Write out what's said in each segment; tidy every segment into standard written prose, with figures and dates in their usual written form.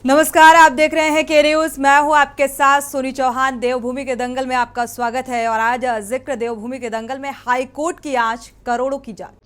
नमस्कार, आप देख रहे हैं के न्यूज। मैं हूं आपके साथ सोनी चौहान। देवभूमि के दंगल में आपका स्वागत है और आज जिक्र देवभूमि के दंगल में हाईकोर्ट की आज करोड़ों की जांच।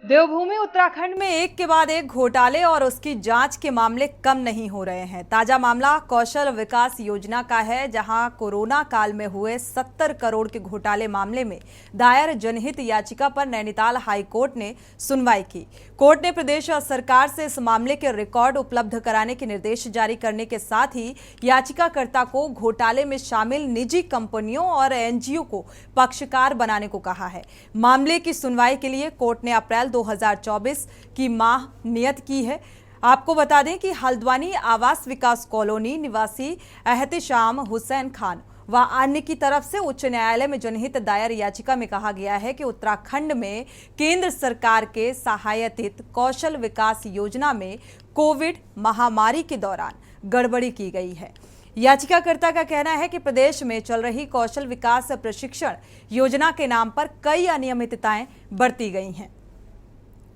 देवभूमि उत्तराखंड में एक के बाद एक घोटाले और उसकी जांच के मामले कम नहीं हो रहे हैं। ताजा मामला कौशल विकास योजना का है, जहां कोरोना काल में हुए 70 करोड़ के घोटाले मामले में दायर जनहित याचिका पर नैनीताल हाईकोर्ट ने सुनवाई की। कोर्ट ने प्रदेश सरकार से इस मामले के रिकॉर्ड उपलब्ध कराने के निर्देश जारी करने के साथ ही याचिकाकर्ता को घोटाले में शामिल निजी कंपनियों और एनजीओ को पक्षकार बनाने को कहा है। मामले की सुनवाई के लिए कोर्ट ने अप्रैल 2024 की माह नियत की है। आपको बता दें कि हल्द्वानी आवास विकास कॉलोनी निवासी एहतेशाम हुसैन खान व अन्य की तरफ से उच्च न्यायालय में जनहित दायर याचिका में कहा गया है कि उत्तराखंड में केंद्र सरकार के सहायतित कौशल विकास योजना में कोविड महामारी के दौरान गड़बड़ी की गई है। याचिकाकर्ता का कहना है कि प्रदेश में चल रही कौशल विकास प्रशिक्षण योजना के नाम पर कई अनियमितताएं बरती गई हैं।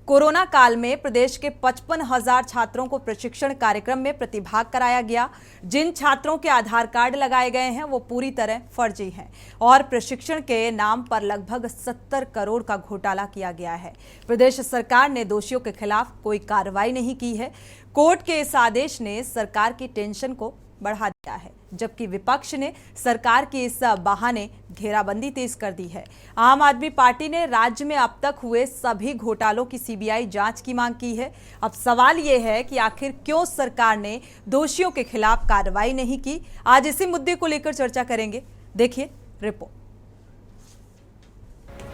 कोरोना काल में प्रदेश के 55,000 छात्रों को प्रशिक्षण कार्यक्रम में प्रतिभाग कराया गया। जिन छात्रों के आधार कार्ड लगाए गए हैं वो पूरी तरह फर्जी हैं और प्रशिक्षण के नाम पर लगभग 70 करोड़ का घोटाला किया गया है। प्रदेश सरकार ने दोषियों के खिलाफ कोई कार्रवाई नहीं की है। कोर्ट के इस आदेश ने सरकार की टेंशन को बढ़ा दिया है, जबकि विपक्ष ने सरकार की इस बहाने घेराबंदी तेज कर दी है। आम आदमी पार्टी ने राज्य में अब तक हुए सभी घोटालों की सीबीआई जांच की मांग की है। अब सवाल यह है कि आखिर क्यों सरकार ने दोषियों के खिलाफ कार्रवाई नहीं की। आज इसी मुद्दे को लेकर चर्चा करेंगे। देखिए रिपोर्ट।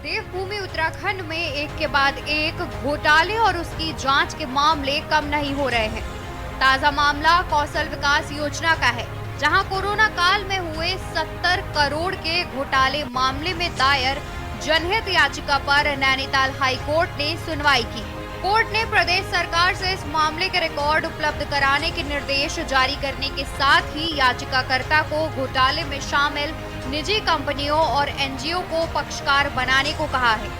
देवभूमि उत्तराखंड में एक के बाद एक घोटाले और उसकी जांच के मामले कम नहीं हो रहे हैं। ताजा मामला कौशल विकास योजना का है, जहां कोरोना काल में हुए 70 करोड़ के घोटाले मामले में दायर जनहित याचिका पर नैनीताल हाईकोर्ट ने सुनवाई की। कोर्ट ने प्रदेश सरकार से इस मामले के रिकॉर्ड उपलब्ध कराने के निर्देश जारी करने के साथ ही याचिकाकर्ता को घोटाले में शामिल निजी कंपनियों और एनजीओ को पक्षकार बनाने को कहा है।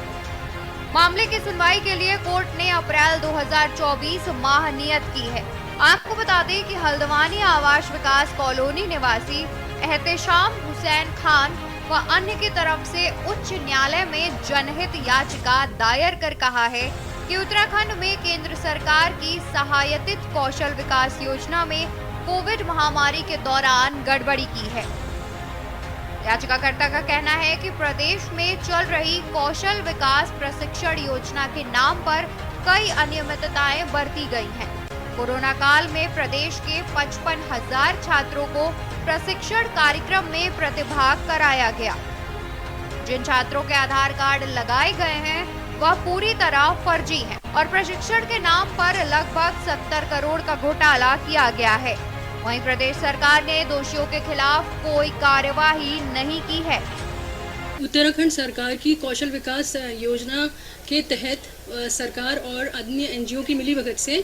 मामले की सुनवाई के लिए कोर्ट ने अप्रैल 2024 माह नियत की है। आपको बता दें कि हल्द्वानी आवास विकास कॉलोनी निवासी एहतेशाम हुसैन खान व अन्य की तरफ से उच्च न्यायालय में जनहित याचिका दायर कर कहा है कि उत्तराखंड में केंद्र सरकार की सहायतित कौशल विकास योजना में कोविड महामारी के दौरान गड़बड़ी की है। याचिकाकर्ता का कहना है कि प्रदेश में चल रही कौशल विकास प्रशिक्षण योजना के नाम पर कई अनियमितताएं बरती गई हैं। कोरोना काल में प्रदेश के 55,000 छात्रों को प्रशिक्षण कार्यक्रम में प्रतिभाग कराया गया। जिन छात्रों के आधार कार्ड लगाए गए हैं वह पूरी तरह फर्जी हैं और प्रशिक्षण के नाम पर लगभग 70 करोड़ का घोटाला किया गया है। वहीं प्रदेश सरकार ने दोषियों के खिलाफ कोई कार्यवाही नहीं की है। उत्तराखंड सरकार की कौशल विकास योजना के तहत सरकार और अन्य एनजीओ की मिलीभगत से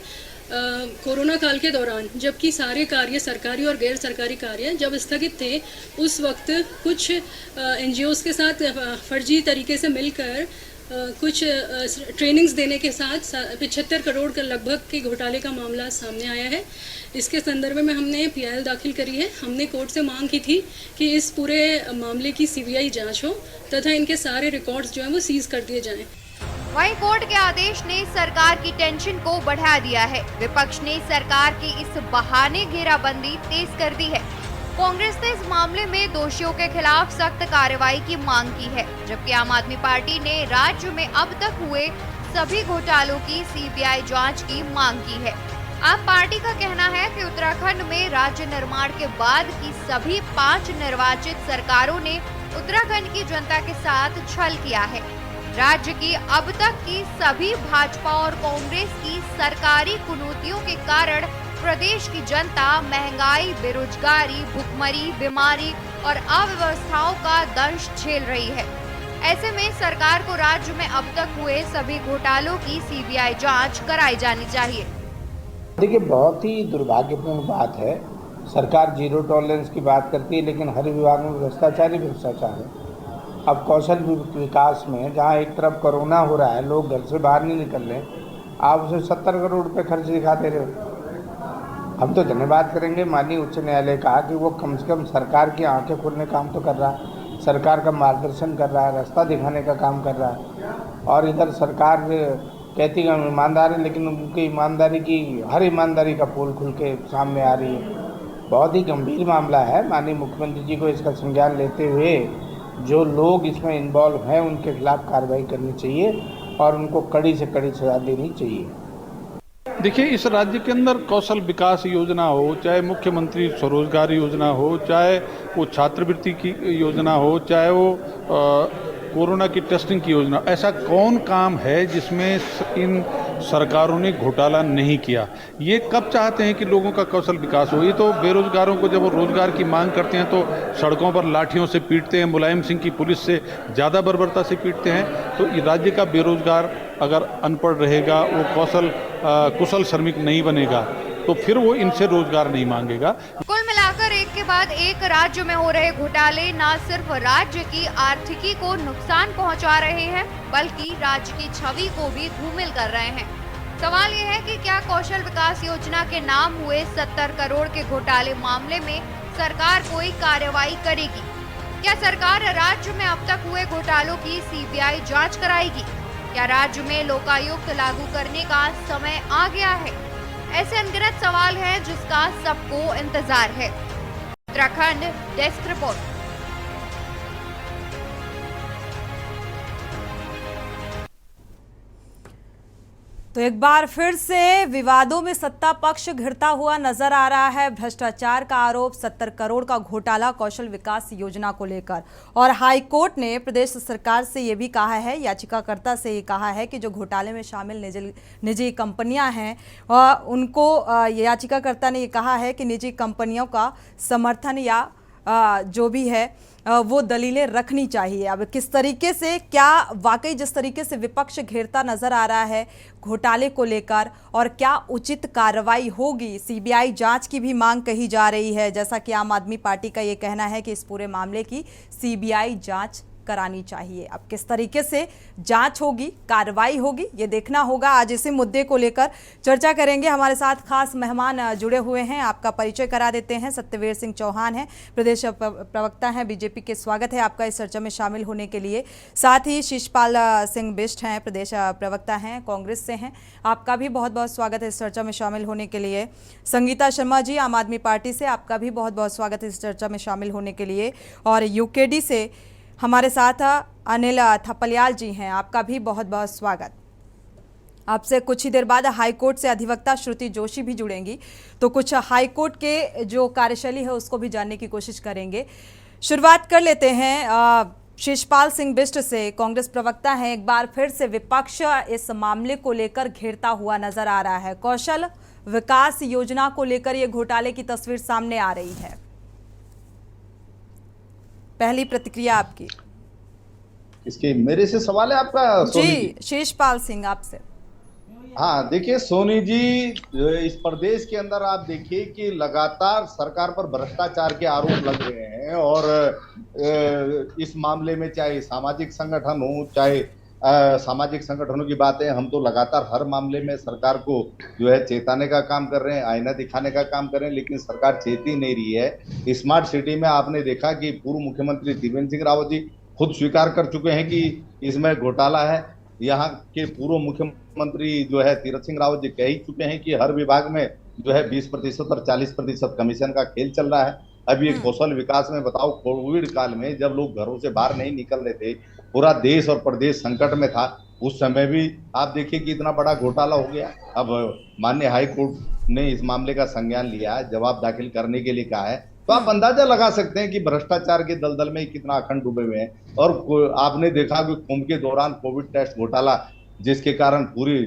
कोरोना काल के दौरान, जबकि सारे कार्य सरकारी और गैर सरकारी कार्य जब स्थगित थे, उस वक्त कुछ एनजीओज के साथ फर्जी तरीके से मिलकर कुछ ट्रेनिंग्स देने के साथ 75 करोड़ का लगभग के घोटाले का मामला सामने आया है। इसके संदर्भ में हमने पीआईएल दाखिल करी है। हमने कोर्ट से मांग की थी कि इस पूरे मामले की सीबीआई जांच हो तथा इनके सारे रिकॉर्ड्स जो हैं वो सीज कर दिए जाएं। वहीं कोर्ट के आदेश ने सरकार की टेंशन को बढ़ा दिया है। विपक्ष ने सरकार की इस बहाने घेराबंदी तेज कर दी है। कांग्रेस ने इस मामले में दोषियों के खिलाफ सख्त कार्रवाई की मांग की है, जबकि आम आदमी पार्टी ने राज्य में अब तक हुए सभी घोटालों की सीबीआई जांच की मांग की है। आम पार्टी का कहना है कि उत्तराखंड में राज्य निर्माण के बाद की सभी 5 निर्वाचित सरकारों ने उत्तराखंड की जनता के साथ छल किया है। राज्य की अब तक की सभी भाजपा और कांग्रेस की सरकारी कुनीतियों के कारण प्रदेश की जनता महंगाई, बेरोजगारी, भुखमरी, बीमारी और अव्यवस्थाओं का दंश झेल रही है। ऐसे में सरकार को राज्य में अब तक हुए सभी घोटालों की सीबीआई जांच कराई जानी चाहिए। देखिए, बहुत ही दुर्भाग्यपूर्ण बात है। सरकार जीरो टॉलरेंस की बात करती है, लेकिन हर विभाग में भ्रष्टाचार ही भ्रष्टाचार है। अब कौशल विकास में जहाँ एक तरफ कोरोना हो रहा है, लोग घर से बाहर नहीं निकल रहे, आप उसे 70 करोड़ रुपए खर्च दिखा दे रहे हो। हम तो धन्यवाद करेंगे माननीय उच्च न्यायालय का कि वो कम से कम सरकार की आंखें खोलने का काम तो कर रहा है, सरकार का मार्गदर्शन कर रहा है, रास्ता दिखाने का काम कर रहा है। और इधर सरकार कहती है हम ईमानदार है, लेकिन उनकी ईमानदारी की हर ईमानदारी का पोल खुल के सामने आ रही है। बहुत ही गंभीर मामला है। माननीय मुख्यमंत्री जी को इसका संज्ञान लेते हुए जो लोग इसमें इन्वॉल्व हैं उनके खिलाफ कार्रवाई करनी चाहिए और उनको कड़ी से कड़ी सजा देनी चाहिए। देखिए, इस राज्य के अंदर कौशल विकास योजना हो, चाहे मुख्यमंत्री स्वरोजगार योजना हो, चाहे वो छात्रवृत्ति की योजना हो, चाहे वो कोरोना की टेस्टिंग की योजना, ऐसा कौन काम है जिसमें इन सरकारों ने घोटाला नहीं किया? ये कब चाहते हैं कि लोगों का कौशल विकास हो? ये तो बेरोजगारों को जब वो रोजगार की मांग करते हैं तो सड़कों पर लाठियों से पीटते हैं, मुलायम सिंह की पुलिस से ज़्यादा बर्बरता से पीटते हैं। तो राज्य का बेरोजगार अगर अनपढ़ रहेगा, वो कुशल श्रमिक नहीं बनेगा, तो फिर वो इनसे रोजगार नहीं मांगेगा। कुल मिलाकर एक के बाद एक राज्य में हो रहे घोटाले न सिर्फ राज्य की आर्थिकी को नुकसान पहुंचा रहे हैं, बल्कि राज्य की छवि को भी धूमिल कर रहे हैं। सवाल ये है कि क्या कौशल विकास योजना के नाम हुए 70 करोड़ के घोटाले मामले में सरकार कोई कार्रवाई करेगी? क्या सरकार राज्य में अब तक हुए घोटालों की सीबीआई जांच कराएगी? क्या राज्य में लोकायुक्त लागू करने का समय आ गया है? ऐसे अनगिनत सवाल हैं जिसका सबको इंतजार है। Uttarakhand desk report. तो एक बार फिर से विवादों में सत्ता पक्ष घिरता हुआ नजर आ रहा है। भ्रष्टाचार का आरोप, 70 करोड़ का घोटाला कौशल विकास योजना को लेकर, और हाई कोर्ट ने प्रदेश सरकार से ये भी कहा है, याचिकाकर्ता से ये कहा है कि जो घोटाले में शामिल निजी कंपनियां हैं उनको याचिकाकर्ता ने ये कहा है कि निजी कंपनियों का समर्थन या जो भी है वो दलीलें रखनी चाहिए। अब किस तरीके से, क्या वाकई जिस तरीके से विपक्ष घेरता नजर आ रहा है घोटाले को लेकर, और क्या उचित कार्रवाई होगी, सीबीआई जांच की भी मांग कही जा रही है, जैसा कि आम आदमी पार्टी का ये कहना है कि इस पूरे मामले की सीबीआई जांच करानी चाहिए। अब किस तरीके से जांच होगी, कार्रवाई होगी, ये देखना होगा। आज इसी मुद्दे को लेकर चर्चा करेंगे। हमारे साथ खास मेहमान जुड़े हुए हैं, आपका परिचय करा देते हैं। सत्यवीर सिंह चौहान हैं, प्रदेश प्रवक्ता हैं बीजेपी के। स्वागत है आपका इस चर्चा में शामिल होने के लिए। साथ ही शिषपाल सिंह बिष्ट हैं, प्रदेश प्रवक्ता हैं, कांग्रेस से हैं। आपका भी बहुत बहुत स्वागत है इस चर्चा में शामिल होने के लिए। संगीता शर्मा जी, आम आदमी पार्टी से, आपका भी बहुत बहुत स्वागत है इस चर्चा में शामिल होने के लिए। और यूकेडी से हमारे साथ अनिल थपलियाल जी हैं, आपका भी बहुत बहुत स्वागत। आपसे कुछ ही देर बाद हाईकोर्ट से अधिवक्ता श्रुति जोशी भी जुड़ेंगी, तो कुछ हाईकोर्ट के जो कार्यशैली है उसको भी जानने की कोशिश करेंगे। शुरुआत कर लेते हैं शिषपाल सिंह बिष्ट से, कांग्रेस प्रवक्ता हैं। एक बार फिर से विपक्ष इस मामले को लेकर घेरता हुआ नजर आ रहा है। कौशल विकास योजना को लेकर ये घोटाले की तस्वीर सामने आ रही है। पहली प्रतिक्रिया आपकी। इसके मेरे से सवाल है आपका? जी, शिषपाल सिंह आपसे। हाँ, देखिए सोनी जी, इस प्रदेश के अंदर आप देखिए कि लगातार सरकार पर भ्रष्टाचार के आरोप लग रहे हैं, और इस मामले में चाहे सामाजिक संगठन हो, चाहे सामाजिक संगठनों की बातें, हम तो लगातार हर मामले में सरकार को जो है चेताने का काम कर रहे हैं, आईना दिखाने का काम कर रहे हैं, लेकिन सरकार चेत ही नहीं रही है। स्मार्ट सिटी में आपने देखा कि पूर्व मुख्यमंत्री त्रिवेंद्र सिंह रावत जी खुद स्वीकार कर चुके हैं कि इसमें घोटाला है। यहाँ के पूर्व मुख्यमंत्री जो है तीरथ सिंह रावत जी कह ही चुके हैं कि हर विभाग में जो है 20% और 40% कमीशन का खेल चल रहा है। अब ये कौशल विकास में बताओ, कोविड काल में जब लोग घरों से बाहर नहीं निकल रहे थे, पूरा देश और प्रदेश संकट में था, उस समय भी आप देखिए कि इतना बड़ा घोटाला हो गया। अब माननीय हाई कोर्ट ने इस मामले का संज्ञान लिया, जवाब दाखिल करने के लिए कहा है, तो आप अंदाजा लगा सकते हैं कि भ्रष्टाचार के दलदल में कितना अखंड डूबे हुए हैं। और आपने देखा कि कुंभ के दौरान कोविड टेस्ट घोटाला, जिसके कारण पूरी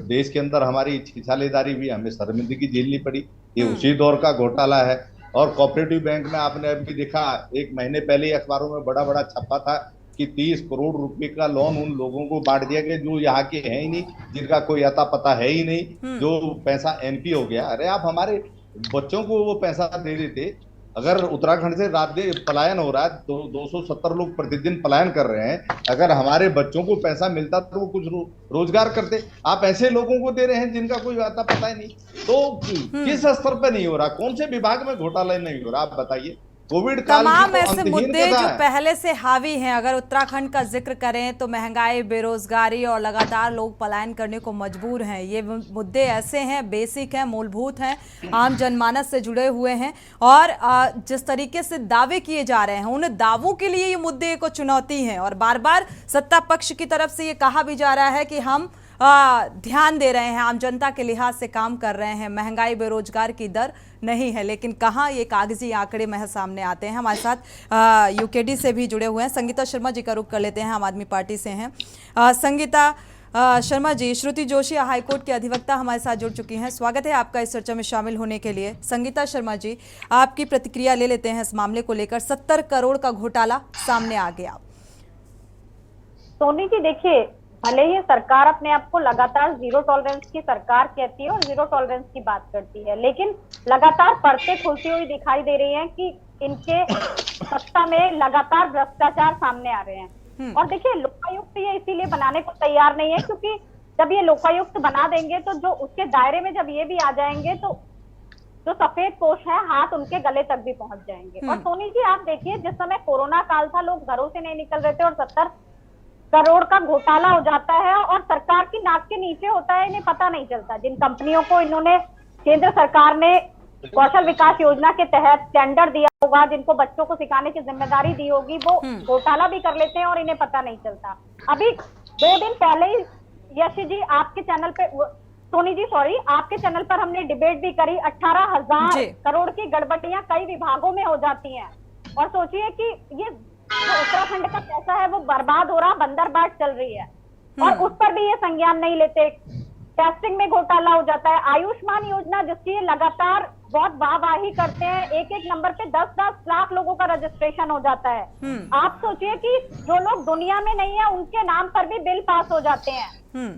देश के अंदर हमारी छिछालेदारी भी, हमें शर्मिंदगी झेलनी पड़ी, ये उसी दौर का घोटाला है। और कोऑपरेटिव बैंक में आपने अभी देखा, एक महीने पहले अखबारों में बड़ा बड़ा छपा था कि 30 करोड़ रुपए का लोन उन लोगों को बांट दिया गया जो यहाँ के हैं ही नहीं, जिनका कोई अता पता है ही नहीं, जो पैसा एनपी हो गया। अरे आप हमारे बच्चों को वो पैसा दे देते। अगर उत्तराखंड से रात दिन पलायन हो रहा है, 270 लोग प्रतिदिन पलायन कर रहे हैं, अगर हमारे बच्चों को पैसा मिलता तो वो कुछ रोजगार करते। आप ऐसे लोगों को दे रहे हैं जिनका कोई आता पता ही नहीं। तो किस स्तर पे नहीं हो रहा, कौन से विभाग में घोटाला नहीं हो रहा, आप बताइए। कोविड काल तमाम की तो ऐसे अंतहीन मुद्दे कथा जो है। पहले से हावी हैं, अगर उत्तराखंड का जिक्र करें तो महंगाई, बेरोजगारी और लगातार लोग पलायन करने को मजबूर हैं। ये मुद्दे ऐसे हैं, बेसिक हैं, मूलभूत हैं, आम जनमानस से जुड़े हुए हैं और जिस तरीके से दावे किए जा रहे हैं उन दावों के लिए ये मुद्दे को चुनौती है। और बार बार सत्ता पक्ष की तरफ से ये कहा भी जा रहा है कि हम ध्यान दे रहे हैं, आम जनता के लिहाज से काम कर रहे हैं, महंगाई बेरोजगार की दर नहीं है, लेकिन कहाँ ये कागजी आंकड़े महज सामने आते हैं। हमारे साथ यूकेडी से भी जुड़े हुए हैं संगीता शर्मा जी का रुख कर लेते हैं, आम आदमी पार्टी से हैं। संगीता शर्मा जी, श्रुति जोशी हाईकोर्ट के अधिवक्ता हमारे साथ जुड़ चुकी हैं, स्वागत है आपका इस चर्चा में शामिल होने के लिए। संगीता शर्मा जी, आपकी प्रतिक्रिया ले लेते हैं इस मामले को लेकर। 70 करोड़ का घोटाला सामने आ गया। सोनी जी देखिए, भले ही सरकार अपने आप को लगातार जीरो टॉलरेंस की सरकार कहती है और जीरो टॉलरेंस की बात करती है, लेकिन लगातार परतें खुलती हुई दिखाई दे रही हैं कि इनके सत्ता में लगातार भ्रष्टाचार सामने आ रहे हैं। और देखिए, लोकायुक्त ये इसीलिए बनाने को तैयार नहीं है क्योंकि जब ये लोकायुक्त बना देंगे तो जो उसके दायरे में जब ये भी आ जाएंगे तो जो सफेद पोश है हाथ उनके गले तक भी पहुंच जाएंगे। और सोनी जी आप देखिए, जिस समय कोरोना काल था, लोग घरों से नहीं निकल रहे थे और 70 करोड़ का घोटाला हो जाता है और सरकार की नाक के नीचे होता है, इन्हें पता नहीं चलता। जिन कंपनियों को इन्होंने, केंद्र सरकार ने कौशल विकास योजना के तहत टेंडर दिया होगा, जिनको बच्चों को सिखाने की जिम्मेदारी दी होगी, वो घोटाला भी कर लेते हैं और इन्हें पता नहीं चलता। अभी 2 दिन पहले ही यश जी आपके चैनल पे, सोनी जी सॉरी, आपके चैनल पर हमने डिबेट भी करी। 18,000 करोड़ की गड़बड़ियां कई विभागों में हो जाती हैं और सोचिए कि ये उत्तराखंड का पैसा है वो बर्बाद हो रहा, बंदरबाट चल रही है और उस पर भी ये संज्ञान नहीं लेते। टेस्टिंग में घोटाला हो जाता है। आयुष्मान योजना जिसकी ये लगातार बहुत वाहवाही करते हैं, एक एक नंबर पे 10-10 लाख लोगों का रजिस्ट्रेशन हो जाता है। आप सोचिए कि जो लोग दुनिया में नहीं है उनके नाम पर भी बिल पास हो जाते हैं।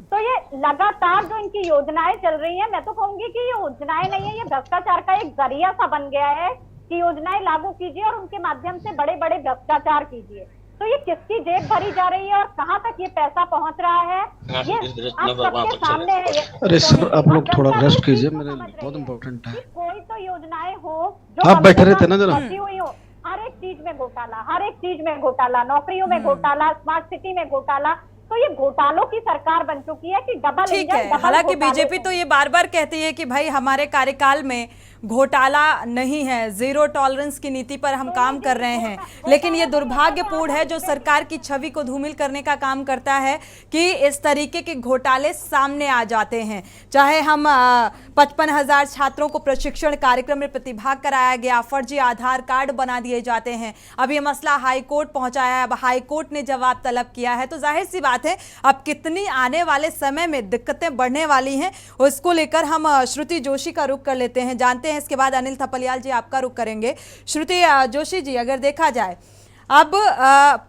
तो ये लगातार जो इनकी योजनाएं चल रही हैं, मैं तो कहूंगी कि ये योजनाएं नहीं है, ये भ्रष्टाचार का एक जरिया सा बन गया है कि योजनाएं लागू कीजिए और उनके माध्यम से बड़े बड़े भ्रष्टाचार कीजिए। तो ये किसकी जेब भरी जा रही है और कहां तक ये पैसा पहुंच रहा है, ये आप सबके सामने है। अरे सर, आप लोग थोड़ा रेस्ट कीजिए, मेरे बहुत इम्पोर्टेंट है। कोई तो योजनाएं हो जो आप बैठे रहते ना जरा। हुई हो, हर एक चीज में घोटाला, हर एक चीज में घोटाला, नौकरियों में घोटाला, स्मार्ट सिटी में घोटाला। तो ये घोटालों की सरकार बन चुकी है कि डबल ठीक है। हालांकि बीजेपी तो ये बार बार कहती है कि भाई हमारे कार्यकाल में घोटाला नहीं है, जीरो टॉलरेंस की नीति पर हम काम कर रहे हैं, लेकिन ये दुर्भाग्यपूर्ण है जो सरकार की छवि को धूमिल करने का काम करता है कि इस तरीके के घोटाले सामने आ जाते हैं। चाहे हम 55,000 छात्रों को प्रशिक्षण कार्यक्रम में प्रतिभाग कराया गया, फर्जी आधार कार्ड बना दिए जाते हैं, अब ये मसला हाई कोर्ट पहुंचा है, अब हाई कोर्ट ने जवाब तलब किया है। तो जाहिर सी बात है अब कितनी आने वाले समय में दिक्कतें बढ़ने वाली हैं, उसको लेकर हम श्रुति जोशी का रुख कर लेते हैं, जानते हैं इसके बाद अनिल थपलियाल जी आपका रुख करेंगे। श्रुति जोशी जी, अगर देखा जाए अब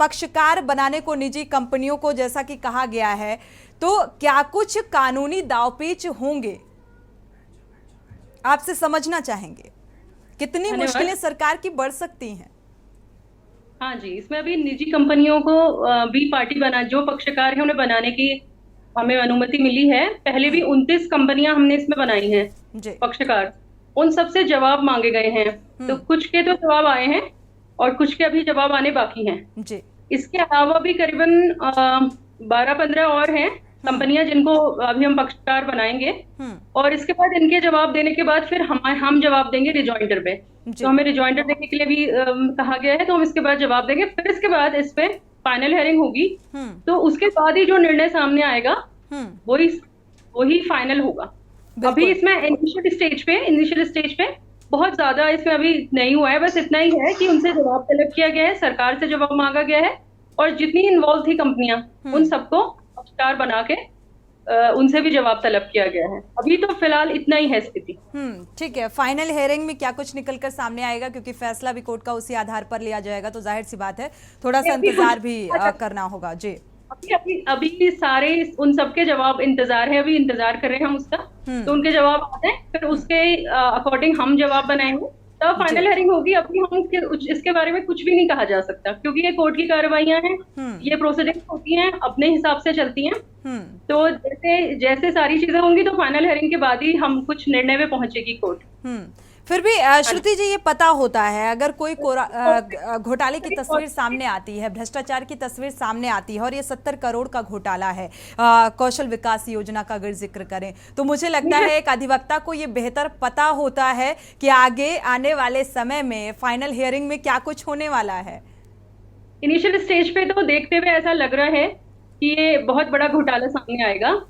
पक्षकार बनाने को निजी कंपनियों को जैसा कि कहा गया है, तो क्या कुछ कानूनी दांवपेच होंगे? आपसे समझना चाहेंगे कितनी मुश्किलें सरकार की बढ़ सकती हैं। हाँ जी, इसमें अभी निजी कंपनियों को भी पार्टी बना, जो पक्षकार है उन्हें बनाने की हमें अनुमति मिली है। पहले भी 29 कंपनियां हमने इसमें बनाई हैं पक्षकार, उन सबसे जवाब मांगे गए हैं। तो कुछ के तो जवाब आए हैं और कुछ के अभी जवाब आने बाकी हैं जी। इसके अलावा भी करीबन 12-15 और हैं कंपनियां जिनको अभी हम पक्षकार बनाएंगे और इसके बाद इनके जवाब देने के बाद फिर हम जवाब देंगे रिजॉइंडर पे। तो हमें रिजॉइंडर देने के लिए भी कहा गया है, तो हम इसके बाद जवाब देंगे। फिर इसके बाद इस पे फाइनल हेयरिंग होगी, तो उसके बाद ही जो निर्णय सामने आएगा वही फाइनल होगा। अभी इसमें इनिशियल स्टेज पे बहुत ज्यादा इसमें अभी नहीं हुआ है, बस इतना ही है कि उनसे जवाब तलब किया गया है, सरकार से जवाब मांगा गया है और जितनी इन्वॉल्व थी कंपनियां उन सबको पक्षकार बना के उनसे भी जवाब तलब किया गया है। अभी तो फिलहाल इतना ही है स्थिति। ठीक है, फाइनल हियरिंग में क्या कुछ निकलकर सामने आएगा, क्योंकि फैसला भी कोर्ट का उसी आधार पर लिया जाएगा, तो जाहिर सी बात है थोड़ा सा इंतजार भी करना होगा। जी, अभी सारे उन सबके जवाब इंतजार है, अभी इंतजार कर रहे हैं हम उसका, तो उनके जवाब आते हैं, फिर उसके अकॉर्डिंग हम जवाब बनाएंगे, तब फाइनल हियरिंग होगी। अभी हम इसके बारे में कुछ भी नहीं कहा जा सकता, क्योंकि ये कोर्ट की कार्रवाइयां हैं, ये प्रोसीडिंग्स होती हैं, अपने हिसाब से चलती हैं। तो जैसे जैसे सारी चीजें होंगी तो फाइनल हियरिंग के बाद ही हम कुछ निर्णय में पहुंचेगी कोर्ट। फिर भी श्रुति जी, ये पता होता है अगर कोई घोटाले की तस्वीर सामने आती है, भ्रष्टाचार की तस्वीर सामने आती है, और ये 70 करोड़ का घोटाला है कौशल विकास योजना का अगर जिक्र करें, तो मुझे लगता है एक अधिवक्ता को ये बेहतर पता होता है कि आगे आने वाले समय में फाइनल हियरिंग में क्या कुछ होने वाला है। इनिशियल स्टेज पे तो देखते हुए ऐसा लग रहा है कि ये बहुत बड़ा घोटाला सामने आएगा,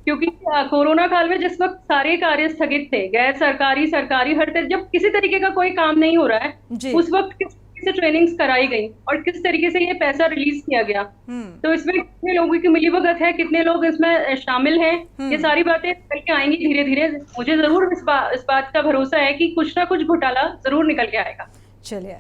क्योंकि कोरोना काल में जिस वक्त सारे कार्य स्थगित थे, गैर सरकारी सरकारी हर तरह, जब किसी तरीके का कोई काम नहीं हो रहा है, उस वक्त किस तरीके से ट्रेनिंग्स कराई गई और किस तरीके से ये पैसा रिलीज किया गया, तो इसमें कितने लोगों की मिलीभगत है, कितने लोग इसमें शामिल हैं, ये सारी बातें निकल के आएंगी धीरे धीरे। मुझे जरूर इस बात का भरोसा है कि कुछ ना कुछ घोटाला जरूर निकल के आएगा। चलिए,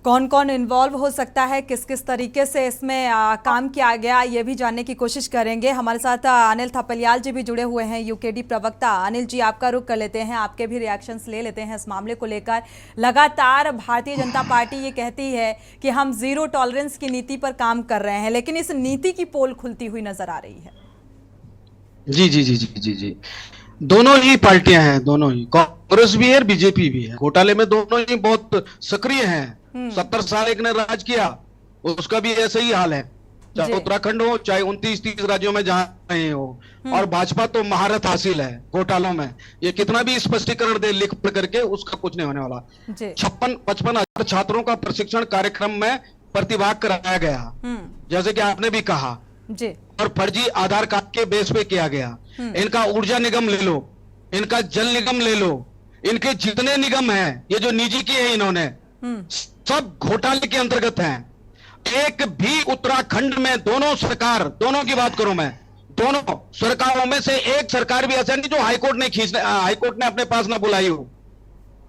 कौन कौन इन्वॉल्व हो सकता है, किस किस तरीके से इसमें काम किया गया, ये भी जानने की कोशिश करेंगे। हमारे साथ अनिल थपलियाल जी भी जुड़े हुए हैं, यूकेडी प्रवक्ता। अनिल जी, आपका रुख कर लेते हैं, आपके भी रिएक्शंस ले लेते हैं इस मामले को लेकर। लगातार भारतीय जनता पार्टी ये कहती है कि हम जीरो टॉलरेंस की नीति पर काम कर रहे हैं, लेकिन इस नीति की पोल खुलती हुई नजर आ रही है। जी जी जी जी जी जी, दोनों ही पार्टियां हैं, दोनों ही, कांग्रेस भी है, बीजेपी भी है। घोटाले में दोनों ही बहुत सक्रिय हैं। 70 साल एक ने राज किया, उसका भी ऐसे ही हाल है, चाहे उत्तराखंड हो, चाहे 29-30 राज्यों में जहां रहे हो। और भाजपा तो महारत हासिल है घोटालों में, ये कितना भी स्पष्टीकरण दे लिख पढ़ करके, उसका कुछ नहीं होने वाला। 55 हजार छात्रों का प्रशिक्षण कार्यक्रम में प्रतिभाग कराया गया, जैसे कि आपने भी कहा, और फर्जी आधार कार्ड के बेस पे किया गया। इनका ऊर्जा निगम ले लो, इनका जल निगम ले लो, इनके जितने निगम हैं, ये जो निजी किए हैं इन्होंने, सब घोटाले के अंतर्गत हैं। एक भी उत्तराखंड में, दोनों सरकार, दोनों की बात करूं मैं, दोनों सरकारों में से एक सरकार भी ऐसा नहीं जो हाईकोर्ट ने अपने पास ना बुलाई हो।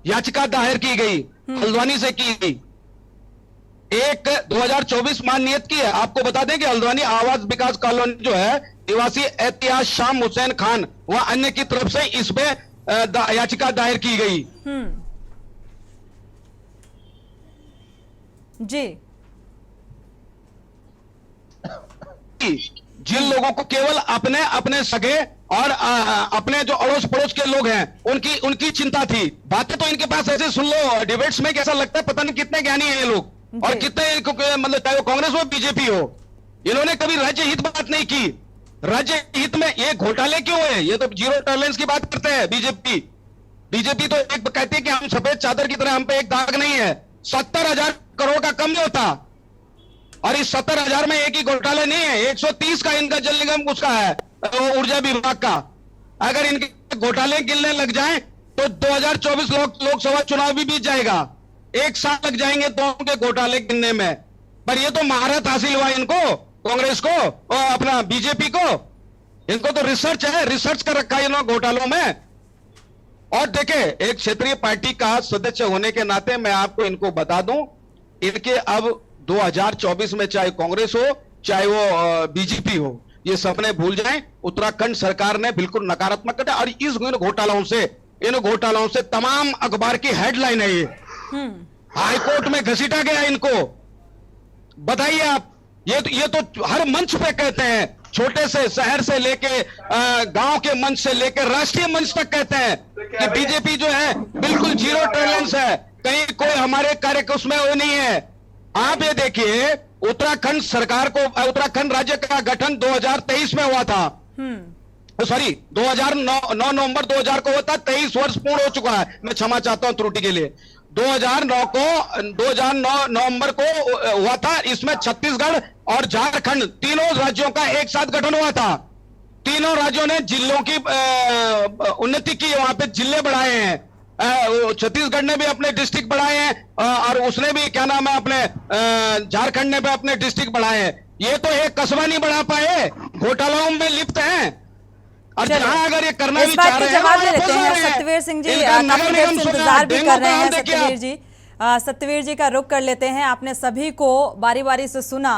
याचिका दायर की गई, हल्द्वानी से की गई, एक 2024 मान नियत की है। आपको बता दें कि हल्द्वानी आवास विकास कॉलोनी जो है, निवासी एहतियाज शाम हुसैन खान व अन्य की तरफ से इस पे याचिका दायर की गई। जी, जिन लोगों को केवल अपने सगे और अपने जो अड़ोस पड़ोस के लोग हैं उनकी चिंता थी। बातें तो इनके पास ऐसे सुन लो डिबेट्स में, कैसा लगता है पता नहीं कितने ज्ञानी हैं ये लोग, और कितने, मतलब चाहे वो कांग्रेस हो बीजेपी हो, इन्होंने कभी राज्य हित बात नहीं की। राज्य हित में ये घोटाले क्यों है? ये तो जीरो टॉलरेंस की बात करते हैं बीजेपी तो एक कहती है कि हम सफेद चादर की तरह, हम पे एक दाग नहीं है। 70,000 करोड़ का कम नहीं होता, और इस 70,000 में एक ही घोटाला नहीं है, 130 का इनका जल निगम उसका है, ऊर्जा विभाग का। अगर इनके घोटाले गिनने लग जाएं तो 2024 लोकसभा चुनाव भी बीत जाएगा, 1 साल लग जाएंगे दोनों के घोटाले गिनने में। पर ये तो महारत हासिल हुआ इनको, कांग्रेस को और अपना बीजेपी को, इनको तो रिसर्च है, रिसर्च कर रखा है इन्होंने घोटालों में। और देखे, एक क्षेत्रीय पार्टी का सदस्य होने के नाते मैं आपको इनको बता दूं, इनके अब 2024 में चाहे कांग्रेस हो चाहे वो बीजेपी हो, ये सपने भूल जाएं। उत्तराखंड सरकार ने बिल्कुल नकारात्मक कर, और इन घोटालों से तमाम अखबार की हेडलाइन है ये। हाईकोर्ट में घसीटा गया इनको। बताइए आप, ये तो हर मंच पे कहते हैं, छोटे से शहर से लेके गांव के मंच से लेकर राष्ट्रीय मंच तक कहते हैं कि बीजेपी जो है बिल्कुल जीरो टॉलरेंस है, कहीं कोई हमारे कार्य उसमें वो नहीं है। आप ये देखिए, उत्तराखंड सरकार को, उत्तराखंड राज्य का गठन 2023 में हुआ था, सॉरी 2009 नवंबर 2000 को हुआ था, 23 वर्ष पूर्ण हो चुका है, मैं क्षमा चाहता हूं त्रुटि के लिए। 2009 नवंबर को हुआ था, इसमें छत्तीसगढ़ और झारखंड तीनों राज्यों का एक साथ गठन हुआ था। तीनों राज्यों ने जिलों की उन्नति की, वहां पे जिले बढ़ाए हैं। छत्तीसगढ़ ने भी अपने डिस्ट्रिक्ट बढ़ाए हैं, और उसने भी क्या नाम है, अपने झारखंड ने भी अपने डिस्ट्रिक्ट बढ़ाए हैं। ये तो एक कस्बा नहीं बढ़ा पाए, घोटालों में लिप्त हैं। और जहां अगर ये करना इस भी बात चाह का रहे हैं जवाब वो ले लेते फंस हैं। रहे हैं। सत्यवीर सिंह जी इनका काफी नगर देर निगम से सुन इंतजार भी कर रहे हैं। देखिए सत्यवीर जी सत्यवीर जी का रुख कर लेते हैं। आपने सभी को बारी बारी से सुना,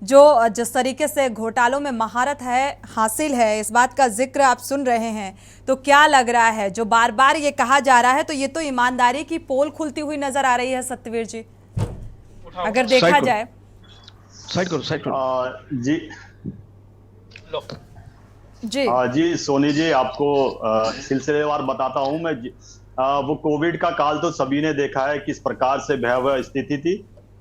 जो जिस तरीके से घोटालों में महारत है हासिल है, इस बात का जिक्र आप सुन रहे हैं। तो क्या लग रहा है, जो बार बार ये कहा जा रहा है, तो ये तो ईमानदारी की पोल खुलती हुई नजर आ रही है सत्यवीर जी, अगर देखा जाए। साइड करो जी जी जी सोनी जी, आपको सिलसिलेवार बताता हूं मैं। वो कोविड का काल तो सभी ने देखा है किस प्रकार से भयावह स्थिति थी।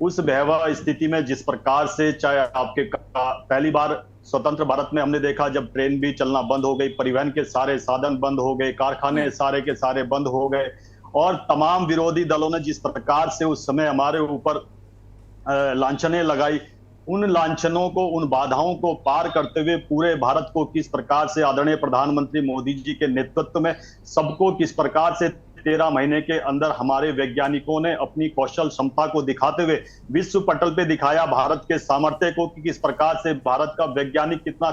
उस भयावह स्थिति में जिस प्रकार से, चाहे आपके पहली बार स्वतंत्र भारत में हमने देखा जब ट्रेन भी चलना बंद हो गई, परिवहन के सारे साधन बंद हो गए, कारखाने सारे के सारे बंद हो गए, और तमाम विरोधी दलों ने जिस प्रकार से उस समय हमारे ऊपर लांछनें लगाई, उन लांछनों को, उन बाधाओं को पार करते हुए पूरे भारत को किस प्रकार से आदरणीय प्रधानमंत्री मोदी जी के नेतृत्व में सबको किस प्रकार से 13 महीने के अंदर हमारे वैज्ञानिकों ने अपनी कौशल क्षमता को दिखाते हुए विश्व पटल पे दिखाया भारत के सामर्थ्य को, कि किस प्रकार से भारत का वैज्ञानिक कितना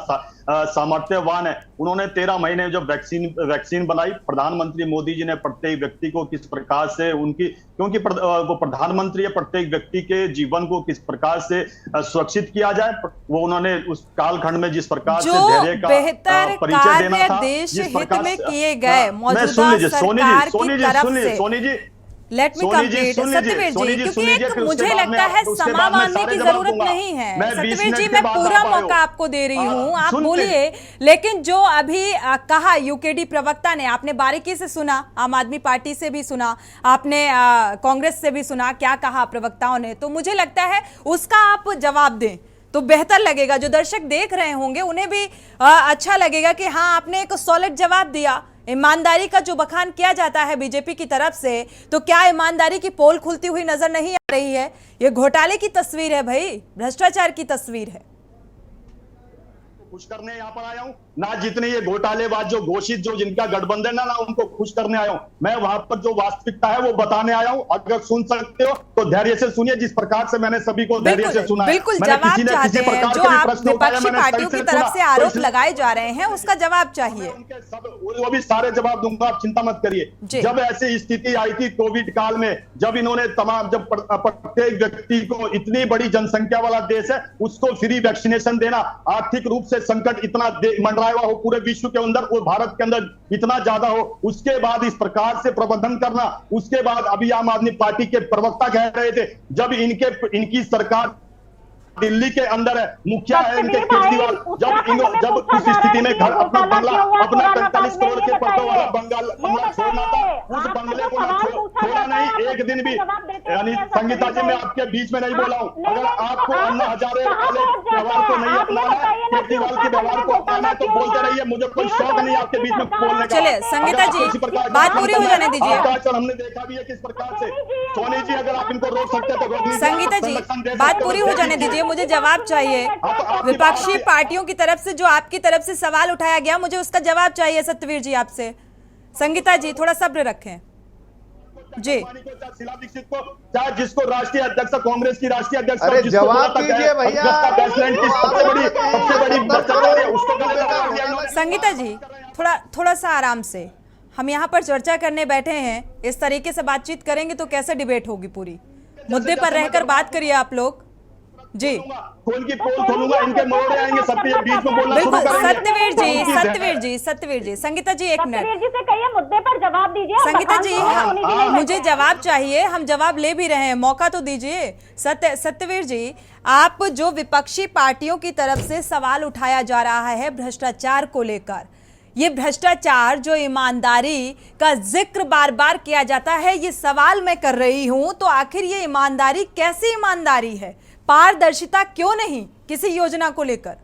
सामर्थ्यवान है। उन्होंने 13 महीने जब वैक्सीन बनाई, प्रधानमंत्री मोदी जी ने प्रत्येक व्यक्ति को किस प्रकार से उनकी, क्योंकि वो प्रधानमंत्री है, प्रत्येक व्यक्ति के जीवन को किस प्रकार से सुरक्षित किया जाए, वो उन्होंने उस कालखंड में जिस प्रकार से धैर्य का परिचय देना था, जिस हित में किए गए मौजूदा सरकार की तरफ से। Soni ji let me complete Satyavir जी, क्योंकि एक मुझे लगता है समा मानने की जरूरत नहीं है। सत्यवीर जी, मैं पूरा मौका आपको दे रही हूँ, आप बोलिए। लेकिन जो अभी कहा यूकेडी प्रवक्ता ने, आपने बारीकी से सुना, आम आदमी पार्टी से भी सुना, आपने कांग्रेस से भी सुना क्या कहा प्रवक्ताओं ने, तो मुझे लगता है उसका आप जवाब दें तो बेहतर लगेगा। जो दर्शक देख रहे होंगे उन्हें भी अच्छा लगेगा कि हाँ, आपने एक सॉलिड जवाब दिया। ईमानदारी का जो बखान किया जाता है बीजेपी की तरफ से, तो क्या ईमानदारी की पोल खुलती हुई नजर नहीं आ रही है? ये घोटाले की तस्वीर है भाई, भ्रष्टाचार की तस्वीर है। खुश करने यहाँ पर आया हूँ ना, जितने ये घोटालेबाज जो घोषित जो जिनका गठबंधन ना उनको खुश करने आया हूँ मैं। वहां पर जो वास्तविकता है वो बताने आया हूँ। अगर सुन सकते हो तो धैर्य से सुनिए, जिस प्रकार से मैंने सभी को धैर्य से सुना। बिल्कुल जवाब चाहते हैं, जो आप विपक्षी पार्टियों की तरफ से आरोप लगाए जा रहे हैं उसका जवाब चाहिए। वो भी सारे जवाब दूंगा, आप चिंता मत करिए। जब ऐसी स्थिति आई थी कोविड काल में, जब इन्होंने तमाम, जब प्रत्येक व्यक्ति को, इतनी बड़ी जनसंख्या वाला देश है, उसको फ्री वैक्सीनेशन देना, आर्थिक रूप से संकट इतना मंडराया हुआ हो पूरे विश्व के अंदर, वो भारत के अंदर इतना ज्यादा हो, उसके बाद इस प्रकार से प्रबंधन करना। उसके बाद अभी आम आदमी पार्टी के प्रवक्ता कह रहे थे, जब इनकी सरकार दिल्ली के अंदर है, मुखिया है इनके केजरीवाल, जब उस स्थिति में घर अपना बंगला, अपना 45 करोड़ के पड़ों वाला बंगला छोड़ना था, उस बंगले को छोड़ा नहीं एक दिन भी। यानी संगीता जी, मैं आपके बीच में नहीं बोला हूँ। अगर आपको अन्ना हजारे वाले व्यवहार को नहीं अपनाना है, केजरीवाल के व्यवहार को अपनाना है, तो बोलते रहिए, मुझे कोई शौक नहीं आपके बीच में बोलने का। चलिए संगीता जी, बात पूरी हो जाने दीजिए। हमने देखा भी है किस प्रकार से। सोनी जी, अगर आप इनको रोक सकते तो रोक लीजिए। संगीता जी, बात पूरी हो जाने दीजिए, मुझे जवाब चाहिए। विपक्षी पार्टियों की तरफ से जो आपकी तरफ से सवाल उठाया गया, मुझे उसका जवाब चाहिए सत्यवीर जी आपसे। संगीता जी, थोड़ा सब्र रखें जी। शीला दीक्षित को, चाहे जिसको राष्ट्रीय अध्यक्ष, कांग्रेस की राष्ट्रीय अध्यक्ष, अरे जवाब दीजिए भैया। संगीता जी, थोड़ा सा आराम से, हम यहाँ पर चर्चा करने बैठे हैं। इस तरीके से बातचीत करेंगे तो कैसे डिबेट होगी? पूरी मुद्दे पर रहकर बात करिए आप लोग जी। की पोल खोलूंगा, इनके मोड़े आएंगे, सबके बीच में बोलना शुरू बिल्कुल। करेंगे। सत्यवीर जी, संगीता जी एक मिनट, जी से कहिए, मुद्दे पर जवाब दीजिए। संगीता जी, मुझे जवाब चाहिए, हम जवाब ले भी रहे हैं, मौका तो दीजिए। सत्यवीर जी, आप जो विपक्षी पार्टियों की तरफ से सवाल उठाया जा रहा है भ्रष्टाचार को लेकर, ये भ्रष्टाचार जो ईमानदारी का जिक्र बार बार किया जाता है, ये सवाल मैं कर रही हूं, तो आखिर ये ईमानदारी कैसी ईमानदारी है? पारदर्शिता क्यों नहीं किसी योजना को लेकर?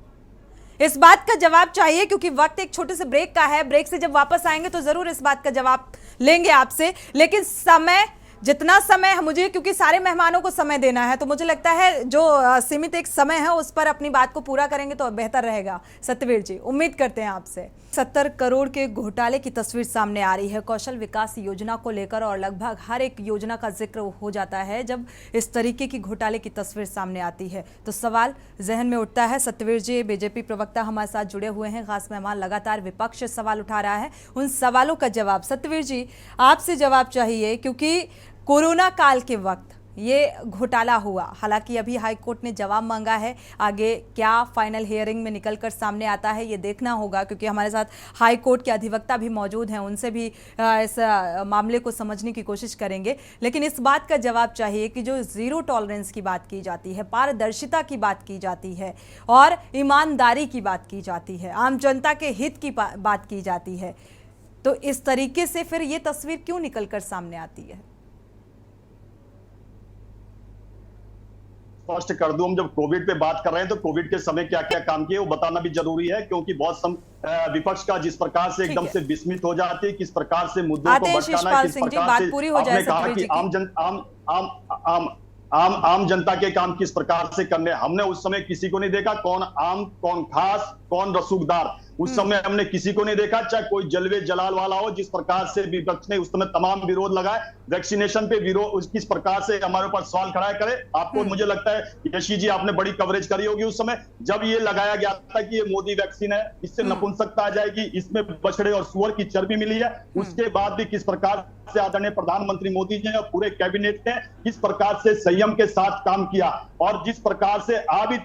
इस बात का जवाब चाहिए, क्योंकि वक्त एक छोटे से ब्रेक का है। ब्रेक से जब वापस आएंगे तो जरूर इस बात का जवाब लेंगे आपसे, लेकिन समय जितना समय मुझे, क्योंकि सारे मेहमानों को समय देना है, तो मुझे लगता है जो सीमित एक समय है उस पर अपनी बात को पूरा करेंगे तो बेहतर रहेगा। सत्यवीर जी, उम्मीद करते हैं आपसे। 70 करोड़ के घोटाले की तस्वीर सामने आ रही है कौशल विकास योजना को लेकर, और लगभग हर एक योजना का जिक्र हो जाता है जब इस तरीके की घोटाले की तस्वीर सामने आती है। तो सवाल जहन में उठता है। सत्यवीर जी बीजेपी प्रवक्ता हमारे साथ जुड़े हुए हैं, खास मेहमान। लगातार विपक्ष सवाल उठा रहा है, उन सवालों का जवाब सत्यवीर जी आपसे जवाब चाहिए, क्योंकि कोरोना काल के वक्त ये घोटाला हुआ। हालांकि अभी हाई कोर्ट ने जवाब मांगा है, आगे क्या फाइनल हियरिंग में निकलकर सामने आता है ये देखना होगा, क्योंकि हमारे साथ हाई कोर्ट के अधिवक्ता भी मौजूद हैं, उनसे भी इस मामले को समझने की कोशिश करेंगे। लेकिन इस बात का जवाब चाहिए कि जो जीरो टॉलरेंस की बात की जाती है, पारदर्शिता की बात की जाती है और ईमानदारी की बात की जाती है, आम जनता के हित की बात की जाती है, तो इस तरीके से फिर ये तस्वीर क्यों निकलकर सामने आती है? स्पष्ट कर दूं, हम जब कोविड पे बात कर रहे हैं तो कोविड के समय क्या क्या काम किए वो बताना भी जरूरी है, क्योंकि बहुत विपक्ष का जिस प्रकार से एकदम से विस्मित हो जाती है, किस प्रकार से मुद्दों को भटकाना है, किस प्रकार से आपने कहा कि आम जनता के काम किस प्रकार से करने। हमने उस समय किसी को नहीं देखा कौन आम, कौन खास, कौन रसूखदार। उस समय हमने किसी को नहीं देखा, चाहे कोई जलवे जलाल वाला हो। जिस प्रकार से विपक्ष ने उस समय तमाम विरोध लगाए, वैक्सीनेशन पे विरोध, किस प्रकार से हमारे ऊपर सवाल खड़ा करे। आपको मुझे लगता है यशी जी आपने बड़ी कवरेज करी होगी उस समय जब ये लगाया गया था कि ये मोदी वैक्सीन है, इससे नपुंसकता आ जाएगी, इसमें बछड़े और सुअर की चर्बी मिली है। उसके बाद भी किस प्रकार से आदरणीय प्रधानमंत्री मोदी जी और पूरे कैबिनेट ने किस प्रकार से संयम के साथ काम किया, और जिस प्रकार से अभी